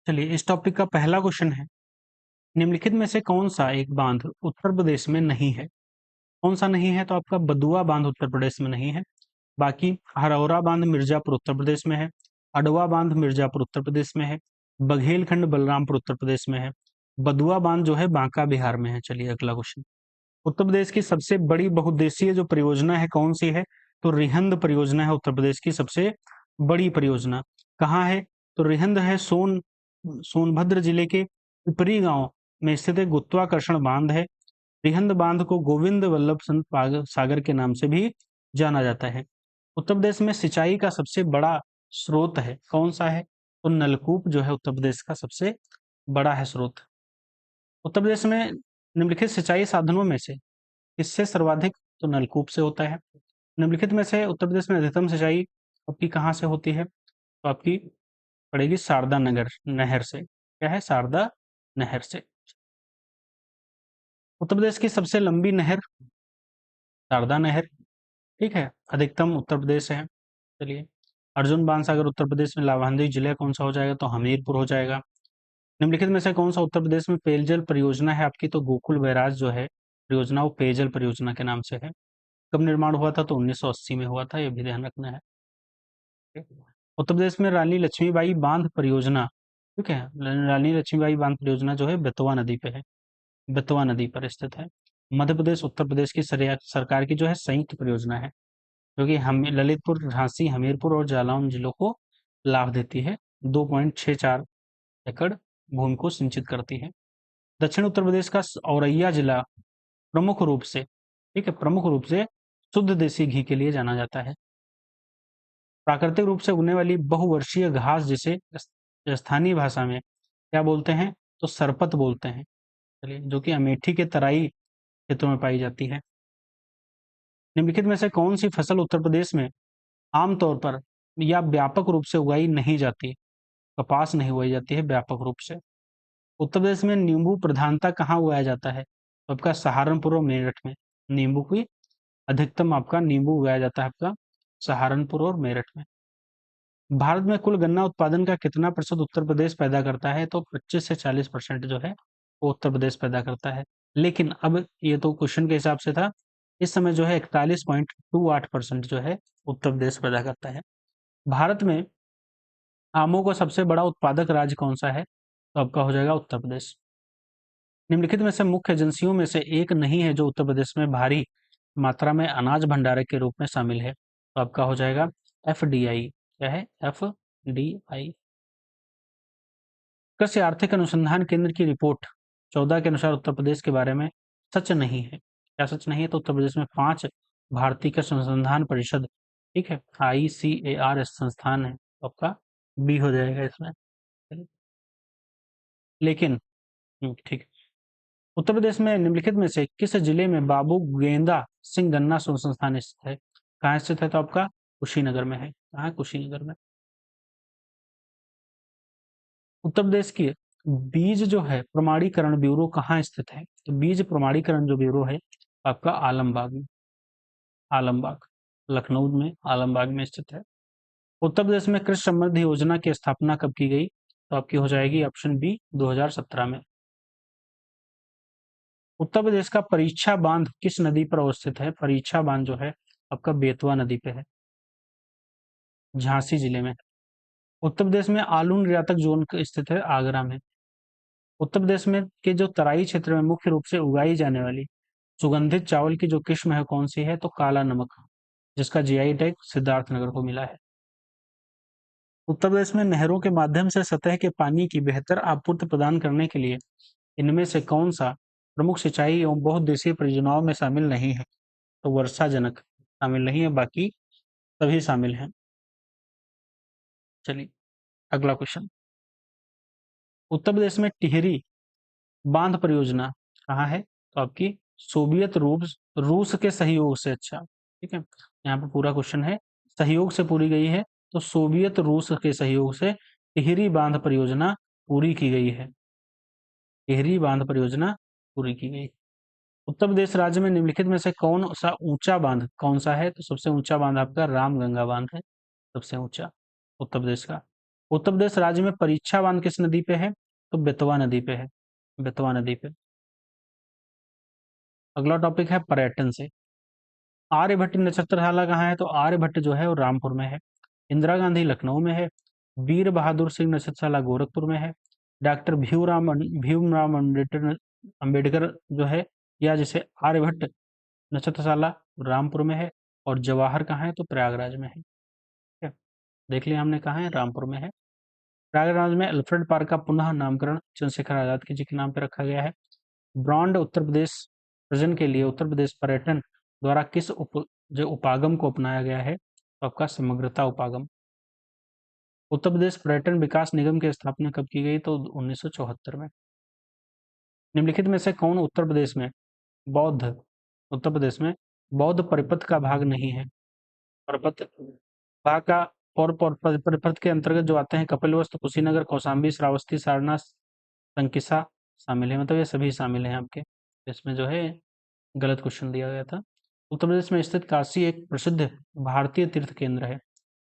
Speaker 1: चलिए, इस टॉपिक का पहला क्वेश्चन है, निम्नलिखित में से कौन सा एक बांध उत्तर प्रदेश में नहीं है? कौन सा नहीं है? तो आपका बदुआ बांध उत्तर प्रदेश में नहीं है। बाकी हरौरा बांध मिर्जापुर उत्तर प्रदेश में है, अडवा बांध मिर्जापुर उत्तर प्रदेश में है, बघेलखंड बलरामपुर उत्तर प्रदेश में है, बदुआ बांध जो है बांका बिहार में है। चलिए, अगला क्वेश्चन, उत्तर प्रदेश की सबसे बड़ी बहुउद्देशीय जो परियोजना है कौन सी है? तो रिहंद परियोजना है उत्तर प्रदेश की सबसे बड़ी परियोजना। कहाँ है? तो रिहंद है सोनभद्र जिले के उपरी गांव में स्थित एक गुरुत्वाकर्षण बांध है। रिहंद बांध को गोविंद वल्लभ पंत सागर के नाम से भी जाना जाता है। उत्तर प्रदेश में सिंचाई का सबसे बड़ा स्रोत है, कौन सा है? तो नलकूप जो है उत्तर प्रदेश का सबसे बड़ा है स्रोत। उत्तर प्रदेश में निम्नलिखित सिंचाई साधनों में से किससे सर्वाधिक? तो नलकूप से होता है। निम्नलिखित में से उत्तर प्रदेश में अधिकतम सिंचाई आपकी कहाँ से होती है? तो आपकी पड़ेगी शारदा नगर नहर से। क्या है? शारदा नहर से। उत्तर प्रदेश की सबसे लंबी नहर शारदा नहर, ठीक है, अधिकतम उत्तर प्रदेश है। चलिए, अर्जुन बांध उत्तर प्रदेश में लाभांवित जिला कौन सा हो जाएगा? तो हमीरपुर हो जाएगा। निम्नलिखित में से कौन सा उत्तर प्रदेश में पेयजल परियोजना है आपकी? तो गोकुल बैराज जो है परियोजना वो पेयजल परियोजना के नाम से है। कब निर्माण हुआ था? तो 1980 में हुआ था, ये भी ध्यान रखना है। उत्तर प्रदेश में रानी लक्ष्मीबाई बांध परियोजना, ठीक है, रानी लक्ष्मीबाई बांध परियोजना जो है बेतवा नदी पे है, बेतवा नदी पर स्थित है। मध्य प्रदेश उत्तर प्रदेश की सरकार की जो है संयुक्त परियोजना है, जो कि हम ललितपुर, झांसी, हमीरपुर और जालौन जिलों को लाभ देती है। 2.64 एकड़ भूमि को सिंचित करती है। दक्षिण उत्तर प्रदेश का औरैया जिला प्रमुख रूप से, ठीक है, प्रमुख रूप से शुद्ध देसी घी के लिए जाना जाता है। प्राकृतिक रूप से उगने वाली बहुवर्षीय घास जिसे स्थानीय भाषा में क्या बोलते हैं? तो सरपत बोलते हैं। चलिए, जो कि अमेठी के तराई क्षेत्रों में पाई जाती है। निम्नलिखित में से कौन सी फसल उत्तर प्रदेश में आमतौर पर या व्यापक रूप से उगाई नहीं जाती? कपास नहीं उगाई जाती है व्यापक रूप से। उत्तर प्रदेश में नींबू प्रधानता कहाँ उगाया जाता है? तो आपका सहारनपुर और मेरठ में नींबू की अधिकतम आपका नींबू उगाया जाता है आपका सहारनपुर और मेरठ में। भारत में कुल गन्ना उत्पादन का कितना प्रतिशत उत्तर प्रदेश पैदा करता है? तो 25 से 40% जो है वो उत्तर प्रदेश पैदा करता है। लेकिन अब ये तो क्वेश्चन के हिसाब से था, इस समय जो है 41.28% जो है उत्तर प्रदेश पैदा करता है। भारत में आमों का सबसे बड़ा उत्पादक राज्य कौन सा है? तो आपका हो जाएगा उत्तर प्रदेश। निम्नलिखित में से मुख्य एजेंसियों में से एक नहीं है जो उत्तर प्रदेश में भारी मात्रा में अनाज भंडारक के रूप में शामिल है। तो आपका हो जाएगा एफडीआई। क्या है? एफडीआई। कृषि आर्थिक अनुसंधान केंद्र की रिपोर्ट 14 के अनुसार उत्तर प्रदेश के बारे में सच नहीं है। क्या सच नहीं है? तो उत्तर प्रदेश में 5 भारतीय कृषि अनुसंधान परिषद, ठीक है, ICAR संस्थान है। तो आपका बी हो जाएगा इसमें। लेकिन ठीक है। उत्तर प्रदेश में निम्नलिखित में से किस जिले में बाबू गेंदा सिंह गन्ना शोध संस्थान स्थित है? कहाँ स्थित है? तो आपका कुशीनगर में है। कहाँ? कुशीनगर में। उत्तर प्रदेश की बीज जो है प्रमाणीकरण ब्यूरो कहाँ स्थित है? तो बीज प्रमाणीकरण जो ब्यूरो है आपका आलमबाग में, आलमबाग, लखनऊ में आलमबाग में स्थित है। उत्तर प्रदेश में कृषि समृद्धि योजना की स्थापना कब की गई? तो आपकी हो जाएगी ऑप्शन बी 2017 में। उत्तर प्रदेश का परीक्षा बांध किस नदी पर अवस्थित है? परीक्षा बांध जो है आपका बेतवा नदी पे है, झांसी जिले में। उत्तर प्रदेश में आलू निर्यातक जोन स्थित है आगरा में। उत्तर प्रदेश में के जो तराई क्षेत्र में मुख्य रूप से उगाई जाने वाली सुगंधित चावल की जो किस्म है कौन सी है? तो काला नमक, जिसका जीआई टैग सिद्धार्थनगर को मिला है। उत्तर प्रदेश में नहरों के माध्यम से सतह के पानी की बेहतर आपूर्ति प्रदान करने के लिए इनमें से कौन सा प्रमुख सिंचाई एवं बहुउद्देशीय परियोजनाओं में शामिल नहीं है? तो वर्षाजनक शामिल नहीं है, बाकी सभी शामिल हैं। चलिए, अगला क्वेश्चन, उत्तर प्रदेश में टिहरी बांध परियोजना कहाँ है? तो आपकी सोवियत रूस रूस के सहयोग से, अच्छा ठीक है, यहाँ पे पूरा क्वेश्चन है सहयोग से पूरी गई है, तो सोवियत रूस के सहयोग से टिहरी बांध परियोजना पूरी की गई है। टिहरी बांध परियोजना पूरी की गई। उत्तर प्रदेश राज्य में निम्नलिखित में से कौन सा ऊंचा बांध कौन सा है? तो सबसे ऊंचा बांध आपका रामगंगा बांध है, सबसे ऊंचा उत्तर प्रदेश का। उत्तर प्रदेश राज्य में परीक्षा बांध किस नदी पे है? तो बेतवा नदी पे है, बेतवा नदी पे। अगला टॉपिक है पर्यटन से। आर्यभट्ट नक्षत्रशाला कहाँ है? तो आर्यभट्ट जो है वो रामपुर में है। इंदिरा गांधी लखनऊ में है। वीर बहादुर सिंह नक्षत्रशाला गोरखपुर में है। डॉक्टर भीमराव अम्बेडकर जो है, या जिसे आर्यभट्ट नक्षत्रशाला रामपुर में है। और जवाहर कहाँ है? तो प्रयागराज में है। ठीक है, देख लिया हमने, कहाँ है? रामपुर में है। प्रयागराज में अल्फ्रेड पार्क का पुनः नामकरण चंद्रशेखर आजाद जी के नाम पर रखा गया है। ब्रॉन्ड उत्तर प्रदेश सृजन के लिए उत्तर प्रदेश पर्यटन द्वारा किस जो उपागम को अपनाया गया है? तो आपका समग्रता उपागम। उत्तर प्रदेश पर्यटन विकास निगम की स्थापना कब की गई? तो 1974 में। निम्नलिखित में से कौन बौद्ध उत्तर प्रदेश में बौद्ध परिपथ का भाग नहीं है? परिपथ भाग का परिपथ के अंतर्गत जो आते हैं कपिलवस्तु, कुशीनगर, कौशाम्बी, श्रावस्ती, सारनाथ, संकिसा शामिल है। मतलब ये सभी शामिल हैं आपके। इसमें जो है गलत क्वेश्चन दिया गया था। उत्तर प्रदेश में स्थित काशी एक प्रसिद्ध भारतीय तीर्थ केंद्र है।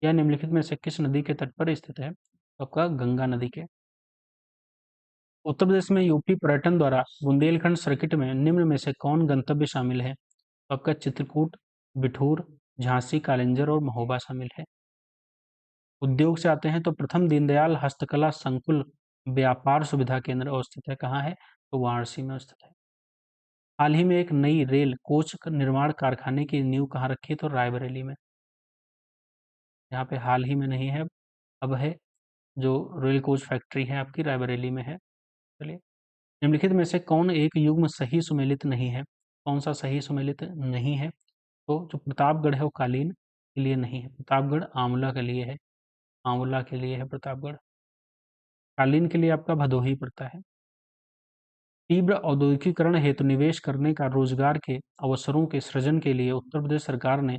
Speaker 1: यह निम्नलिखित में से किस नदी के तट पर स्थित है? तो आपका गंगा नदी के। उत्तर प्रदेश में यूपी पर्यटन द्वारा बुंदेलखंड सर्किट में निम्न में से कौन गंतव्य शामिल है? तो आपका चित्रकूट, बिठूर, झांसी, कालिंजर और महोबा शामिल है। उद्योग से आते हैं तो प्रथम दीनदयाल हस्तकला संकुल व्यापार सुविधा केंद्र अवस्थित है। कहाँ है? तो वाराणसी में स्थित है। हाल ही में एक नई रेल कोच निर्माण कारखाने की नींव कहाँ रखी? तो रायबरेली में। यहाँ पे हाल ही में नहीं है, अब है। जो रेल कोच फैक्ट्री है आपकी रायबरेली में है। चलिए, निम्नलिखित में से कौन एक युग्म सही सुमेलित नहीं है? कौन सा सही सुमेलित नहीं है? तो जो प्रतापगढ़ है वो कालीन के लिए नहीं है, प्रतापगढ़ आंवला के लिए है। आंवला के लिए है प्रतापगढ़। कालीन के लिए आपका भदोही पड़ता है। तीव्र औद्योगिकीकरण हेतु निवेश करने का रोजगार के अवसरों के सृजन के लिए उत्तर प्रदेश सरकार ने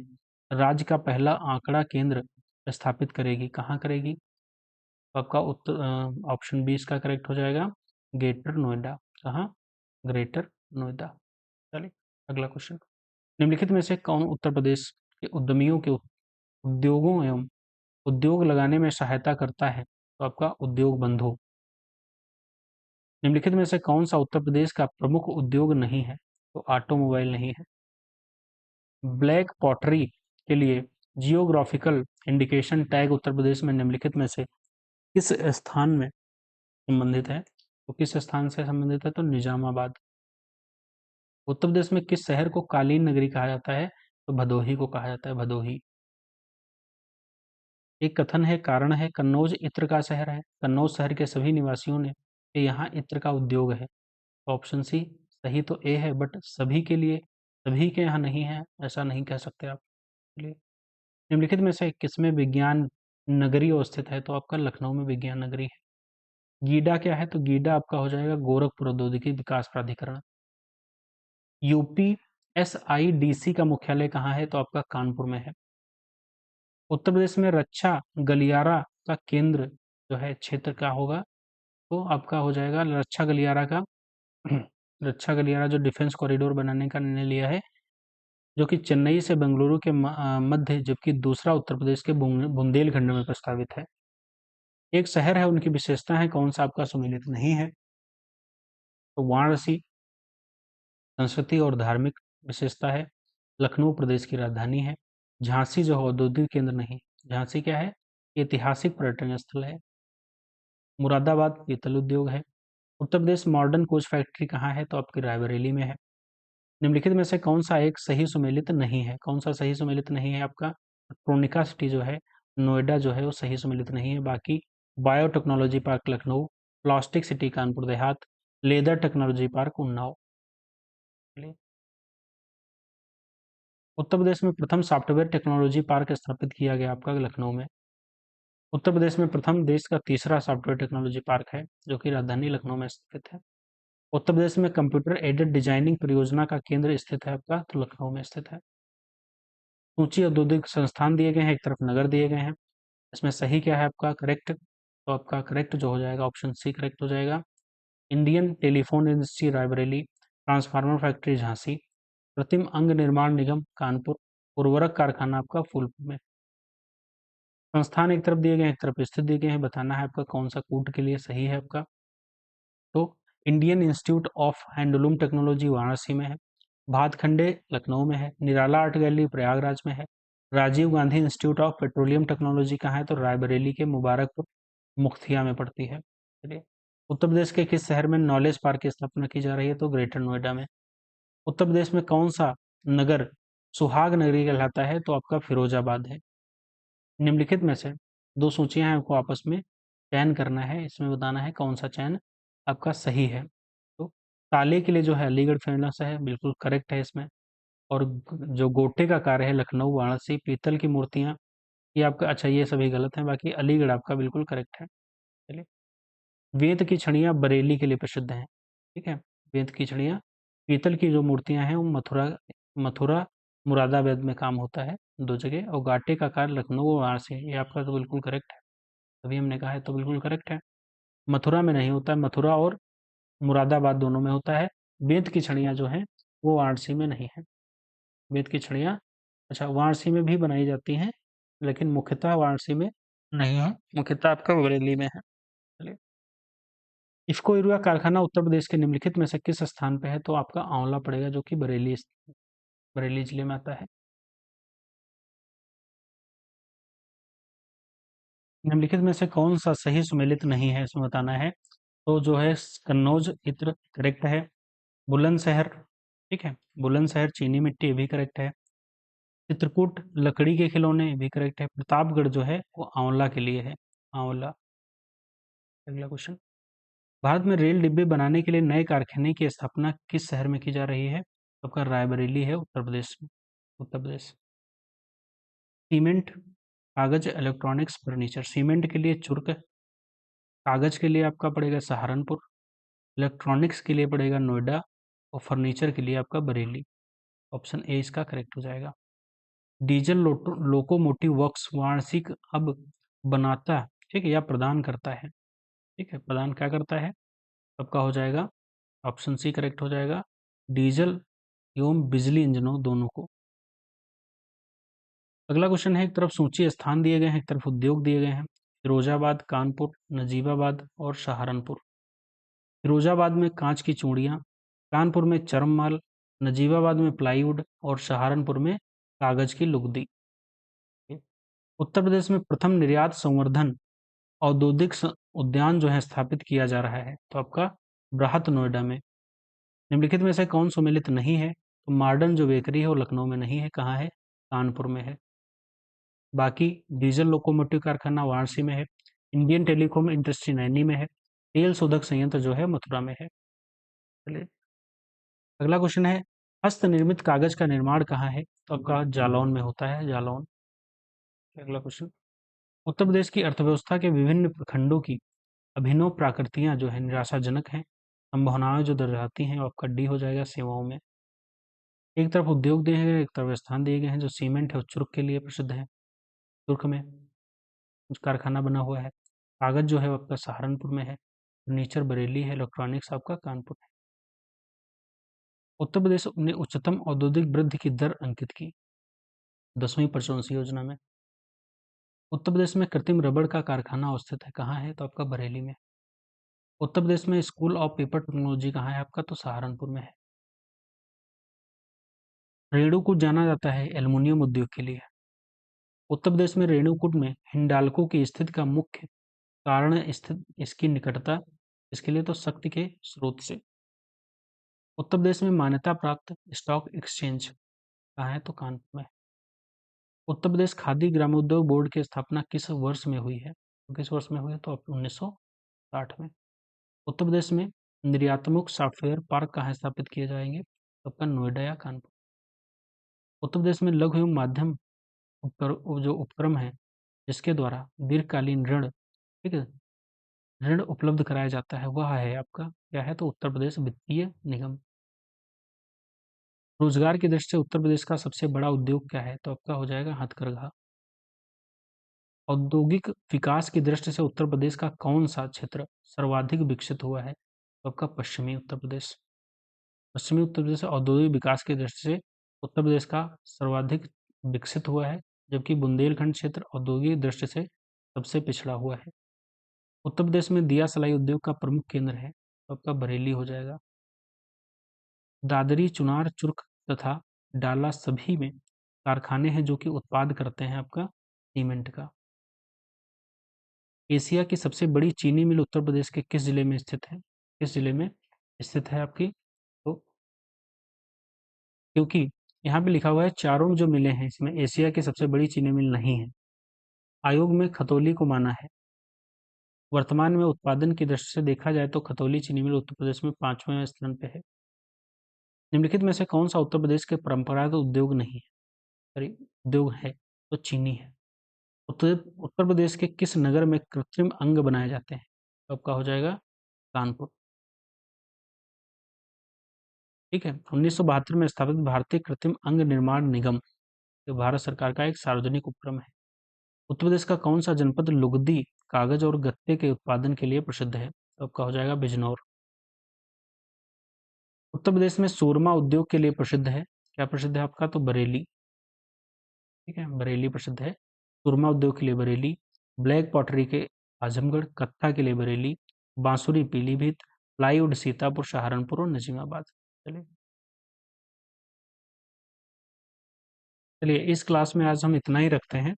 Speaker 1: राज्य का पहला आंकड़ा केंद्र स्थापित करेगी। कहाँ करेगी? तो आपका उत्तर ऑप्शन बी इसका करेक्ट हो जाएगा, ग्रेटर नोएडा। कहाँ? ग्रेटर नोएडा। चलिए, अगला क्वेश्चन। निम्नलिखित में से कौन उत्तर प्रदेश के उद्यमियों के उद्योगों एवं उद्योग लगाने में सहायता करता है? तो आपका उद्योग बंधु। निम्नलिखित में से कौन सा उत्तर प्रदेश का प्रमुख उद्योग नहीं है? तो ऑटोमोबाइल नहीं है। ब्लैक पॉटरी के लिए geographical indication tag Uttar Pradesh में निम्नलिखित में से किस स्थान में संबंधित है? तो किस स्थान से संबंधित है? तो निजामाबाद। उत्तर प्रदेश में किस शहर को कालीन नगरी कहा जाता है? तो भदोही को कहा जाता है, भदोही। एक कथन है, कारण है, कन्नौज इत्र का शहर है। कन्नौज शहर के सभी निवासियों ने यहाँ इत्र का उद्योग है। तो ऑप्शन सी सही तो ए है, बट सभी के लिए, सभी के यहाँ नहीं है, ऐसा नहीं कह सकते आप। चलिए, निम्नलिखित में से किसमें विज्ञान नगरी अवस्थित है? तो आपका लखनऊ में विज्ञान नगरी है। गीडा क्या है? तो गीडा आपका हो जाएगा गोरखपुर औद्योगिकी विकास प्राधिकरण। यूपीएसआईडीसी का मुख्यालय कहाँ है? तो आपका कानपुर में है। उत्तर प्रदेश में रक्षा गलियारा का केंद्र जो है क्षेत्र क्या होगा? तो आपका हो जाएगा रक्षा गलियारा का रक्षा गलियारा जो डिफेंस कॉरिडोर बनाने का निर्णय लिया है, जो कि चेन्नई से बेंगलुरु के मध्य, जबकि दूसरा उत्तर प्रदेश के बुंदेलखंड में प्रस्तावित है। एक शहर है, उनकी विशेषता है, कौन सा आपका सुमेलित नहीं है? तो वाराणसी संस्कृति और धार्मिक विशेषता है। लखनऊ प्रदेश की राजधानी है। झांसी जो औद्योगिक केंद्र नहीं, झांसी क्या है? ऐतिहासिक पर्यटन स्थल है। मुरादाबाद पीतल उद्योग है। Uttar Pradesh modern coach factory कहाँ है? तो आपकी रायबरेली में है। निम्नलिखित में से कौन सा एक सही सुमेलित नहीं है? कौन सा सही सुमेलित नहीं है आपका? प्रोनिका सिटी जो है नोएडा जो है वो सही सुमेलित नहीं है। बाकी biotechnology park Lucknow, plastic city Kanpur Dehat, leather technology park Unnao. Uttar Pradesh में प्रथम सॉफ्टवेयर टेक्नोलॉजी पार्क स्थापित किया गया आपका लखनऊ में। उत्तर प्रदेश में प्रथम देश का तीसरा सॉफ्टवेयर टेक्नोलॉजी पार्क है, जो कि राजधानी लखनऊ में स्थित है। उत्तर प्रदेश में कंप्यूटर एडेड डिजाइनिंग परियोजना का केंद्र स्थित है आपका, तो लखनऊ में स्थित है। ऊंची औद्योगिक संस्थान दिए गए हैं, एक तरफ नगर दिए गए हैं। इसमें सही क्या है आपका करेक्ट? तो आपका करेक्ट जो हो जाएगा ऑप्शन सी करेक्ट हो जाएगा। Indian telephone industry Raebareli, transformer factory Jhansi, कृत्रिम अंग निर्माण निगम कानपुर, उर्वरक कारखाना आपका फूलपुर में। संस्थान एक तरफ दिए गए हैं, एक तरफ स्थित दिए गए हैं, बताना है आपका कौन सा कूट के लिए सही है आपका। तो Indian institute of handloom technology Varanasi में है, भातखंडे लखनऊ में है, निराला आर्ट गैलरी प्रयागराज में है, Rajiv Gandhi institute of petroleum technology कहाँ है, तो रायबरेली के मुबारकपुर मुख्तिया में पड़ती है। चलिए, उत्तर प्रदेश के किस शहर में नॉलेज पार्क की स्थापना की जा रही है, तो ग्रेटर नोएडा में। उत्तर प्रदेश में कौन सा नगर सुहाग नगरी कहलाता है, तो आपका फिरोजाबाद है। निम्नलिखित में से दो सूचियां हैं, आपको आपस में चयन करना है, इसमें बताना है कौन सा चयन आपका सही है। तो ताले के लिए जो है अलीगढ़ फेमस है, बिल्कुल करेक्ट है इसमें। और जो गोटे का कार्य है लखनऊ वाराणसी पीतल की मूर्तियां, ये आपका अच्छा, ये सभी गलत हैं, बाकी अलीगढ़ आपका बिल्कुल करेक्ट है। चलिए, वेद की छड़ियाँ बरेली के लिए प्रसिद्ध हैं। ठीक है, वेद की छड़ियाँ, पीतल की जो मूर्तियाँ हैं वो मथुरा मथुरा मुरादाबाद में काम होता है, दो जगह। और गाटे का कार्य लखनऊ और वाराणसी, ये आपका तो बिल्कुल करेक्ट है, तभी हमने कहा है तो बिल्कुल करेक्ट है। मथुरा में नहीं होता है, मथुरा और मुरादाबाद दोनों में होता है। वेद की छड़ियाँ जो हैं वो वाराणसी में नहीं है। वेद की छड़ियाँ अच्छा वाराणसी में भी बनाई जाती हैं, लेकिन मुख्यतः वाराणसी में नहीं है, मुख्यतः आपका बरेली में है। चलिए, इफ़्को यूरिया कारखाना उत्तर प्रदेश के निम्नलिखित में से किस स्थान पे है, तो आपका आंवला पड़ेगा, जो कि बरेली जिले में आता है। निम्नलिखित में से कौन सा सही सुमेलित नहीं है, इसमें बताना है। तो जो है कन्नौज इत्र करेक्ट है, बुलंदशहर, ठीक है, बुलंदशहर चीनी मिट्टी भी करेक्ट है, चित्रकूट लकड़ी के खिलौने भी करेक्ट है, प्रतापगढ़ जो है वो आंवला के लिए है, आंवला। अगला क्वेश्चन, भारत में रेल डिब्बे बनाने के लिए नए कारखाने की स्थापना किस शहर में की जा रही है, तो आपका रायबरेली है, उत्तर प्रदेश में, उत्तर प्रदेश। सीमेंट, कागज, इलेक्ट्रॉनिक्स, फर्नीचर। सीमेंट के लिए चुर्क, कागज के लिए आपका पड़ेगा सहारनपुर, इलेक्ट्रॉनिक्स के लिए पड़ेगा नोएडा, और फर्नीचर के लिए आपका बरेली। ऑप्शन ए इसका करेक्ट हो जाएगा। डीजल लोकोमोटिव वर्क्स वाराणसी अब बनाता, ठीक है, या प्रदान करता है, ठीक है, प्रदान क्या करता है, आपका हो जाएगा ऑप्शन सी करेक्ट हो जाएगा, डीजल एवं बिजली इंजनों दोनों को। अगला क्वेश्चन है, एक तरफ सूची स्थान दिए गए हैं, एक तरफ उद्योग दिए गए हैं। फिरोजाबाद, कानपुर, नजीबाबाद और सहारनपुर। फिरोजाबाद में कांच की चूड़ियाँ, कानपुर में चरम माल, नजीबाबाद में प्लाईवुड और सहारनपुर में कागज की लुगदी। उत्तर प्रदेश में प्रथम निर्यात संवर्धन औद्योगिक उद्यान जो है स्थापित किया जा रहा है, तो आपका बृहत नोएडा में। निम्नलिखित में से कौन सुमेलित नहीं है, तो मॉडर्न जो बेकरी है वो लखनऊ में नहीं है, कहाँ है, कानपुर में है। बाकी डीजल लोकोमोटिव कारखाना वाराणसी में है, इंडियन टेलीकॉम इंडस्ट्री नैनी में है, तेल शोधक संयंत्र जो है मथुरा में है। चलिए, अगला क्वेश्चन है, हस्त निर्मित कागज का निर्माण कहाँ है, तो आपका जालौन में होता है, जालौन। अगला क्वेश्चन, उत्तर प्रदेश की अर्थव्यवस्था के विभिन्न प्रखंडों की अभिनव प्राकृतियां जो है निराशाजनक हैं, संभावनाएं जो दर्शाती हैं, वो आपका डी हो जाएगा सेवाओं में। एक तरफ उद्योग दिए गए, एक तरफ स्थान दिए गए हैं। जो सीमेंट है वो चुर्क के लिए प्रसिद्ध है, चुर्क में कुछ कारखाना बना हुआ है। कागज जो है वो आपका सहारनपुर में है, फर्नीचर बरेली है, इलेक्ट्रॉनिक्स आपका कानपुर है। उत्तर प्रदेश ने उच्चतम औद्योगिक वृद्धि की दर अंकित की 10वीं पंचवंशीय योजना में। उत्तर प्रदेश में कृत्रिम रबड़ का कारखाना अवस्थित है, कहाँ है, तो आपका बरेली में। उत्तर प्रदेश में स्कूल ऑफ पेपर टेक्नोलॉजी कहाँ है आपका, तो सहारनपुर में है। रेणुकूट जाना जाता है एल्युमिनियम उद्योग के लिए। उत्तर प्रदेश में रेणुकूट में हिंडाल्को की स्थिति का मुख्य कारण स्थित इसकी निकटता, इसके लिए तो शक्ति के स्रोत से। उत्तर प्रदेश में मान्यता प्राप्त स्टॉक एक्सचेंज कहाँ है, तो कानपुर में। उत्तर प्रदेश खादी ग्रामोद्योग बोर्ड की स्थापना किस वर्ष में हुई है, तो किस वर्ष में हुई है, तो 1960 में। उत्तर प्रदेश में निर्यातमुख सॉफ्टवेयर पार्क कहाँ स्थापित किए जाएंगे, तो आपका नोएडा या कानपुर। उत्तर प्रदेश में लघु एवं माध्यम जो उपक्रम है जिसके द्वारा दीर्घकालीन ऋण, ठीक है, ऋण उपलब्ध कराया जाता है, वह है आपका क्या है, तो उत्तर प्रदेश वित्तीय निगम। रोजगार की दृष्टि से उत्तर प्रदेश का सबसे बड़ा उद्योग क्या है, तो आपका हो जाएगा हथकरघा। औद्योगिक विकास की दृष्टि से उत्तर प्रदेश का कौन सा क्षेत्र सर्वाधिक विकसित हुआ है, तो आपका पश्चिमी उत्तर प्रदेश। पश्चिमी उत्तर प्रदेश औद्योगिक विकास की दृष्टि से उत्तर प्रदेश का सर्वाधिक विकसित हुआ है, जबकि बुंदेलखंड क्षेत्र औद्योगिक दृष्टि से सबसे पिछड़ा हुआ है। उत्तर प्रदेश में दिया सलाई उद्योग का प्रमुख केंद्र है, तो आपका बरेली हो जाएगा। दादरी, चुनार, चुर्क तथा डाला सभी में कारखाने हैं जो कि उत्पाद करते हैं आपका सीमेंट का। एशिया की सबसे बड़ी चीनी मिल उत्तर प्रदेश के किस जिले में स्थित है? किस जिले में स्थित है आपकी? तो क्योंकि यहाँ पे लिखा हुआ है चारों जो मिलें हैं इसमें एशिया की सबसे बड़ी चीनी मिल नहीं है। आयोग में खतौली को माना है। वर्तमान में उत्पादन की दृष्टि से देखा जाए तो खतौली चीनी मिल उत्तर प्रदेश में 5वें स्थान पे है। निम्नलिखित में से कौन सा उत्तर प्रदेश के परंपरागत उद्योग नहीं है? सॉरी, उद्योग है तो चीनी है। उत्तर उत्तर प्रदेश के किस नगर में कृत्रिम अंग बनाए जाते हैं? तो आपका हो जाएगा कानपुर। ठीक है। 1972 में स्थापित भारतीय कृत्रिम अंग निर्माण निगम, जो भारत सरकार का एक सार्वजनिक उपक्रम है। उत्तर प्रदेश का कौन सा जनपद लुगदी, कागज और गत्ते के उत्पादन के लिए प्रसिद्ध है? तो आपका हो जाएगा बिजनौर। उत्तर प्रदेश में सूरमा उद्योग के लिए प्रसिद्ध है। क्या प्रसिद्ध है आपका? तो बरेली। ठीक है, बरेली प्रसिद्ध है। सूरमा उद्योग के लिए बरेली, ब्लैक पॉटरी के आजमगढ़, कत्था के लिए बरेली, बांसुरी पीलीभीत, प्लाईवुड सीतापुर, सहारनपुर और नजीमाबाद। चलिए चलिए इस क्लास में आज हम इतना ही रखते हैं।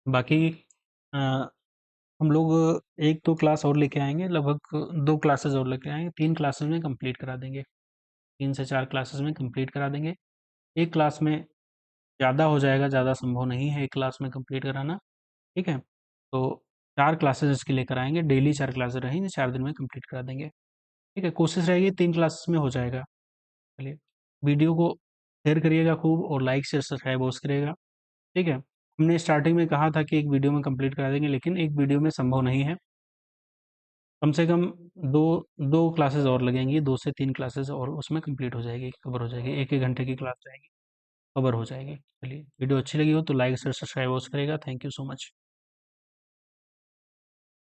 Speaker 1: बाकी अ, हम लोग 1-2 क्लास और लेके आएँगे, लगभग 2 क्लासेस और लेके आएँगे, 3 क्लासेस में कंप्लीट करा देंगे। 3 से 4 क्लासेस में कंप्लीट करा देंगे। एक क्लास में ज़्यादा हो जाएगा, ज़्यादा संभव नहीं है एक क्लास में कंप्लीट कराना, ठीक है? तो 4 क्लासेस इसकी लेकर आएँगे, डेली 4 क्लासेस रहेंगी, 4 दिन में कंप्लीट करा देंगे, ठीक है? कोशिश रहेगी 3 क्लासेस में हो जाएगा। चलिए, वीडियो को शेयर करिएगा खूब और लाइक, शेयर, सब्सक्राइब अवश्य करिएगा, ठीक है? हमने स्टार्टिंग में कहा था कि एक वीडियो में कंप्लीट करा देंगे, लेकिन एक वीडियो में संभव नहीं है। कम से कम 2 2 क्लासेस और लगेंगी, 2 से 3 क्लासेस और उसमें कंप्लीट हो जाएगी, कवर हो जाएगी। 1-1 घंटे की क्लास रहेगी, कवर हो जाएगी। चलिए, वीडियो अच्छी लगी हो तो लाइक, शेयर, सब्सक्राइब अवश्य करिएगा। Thank you so much.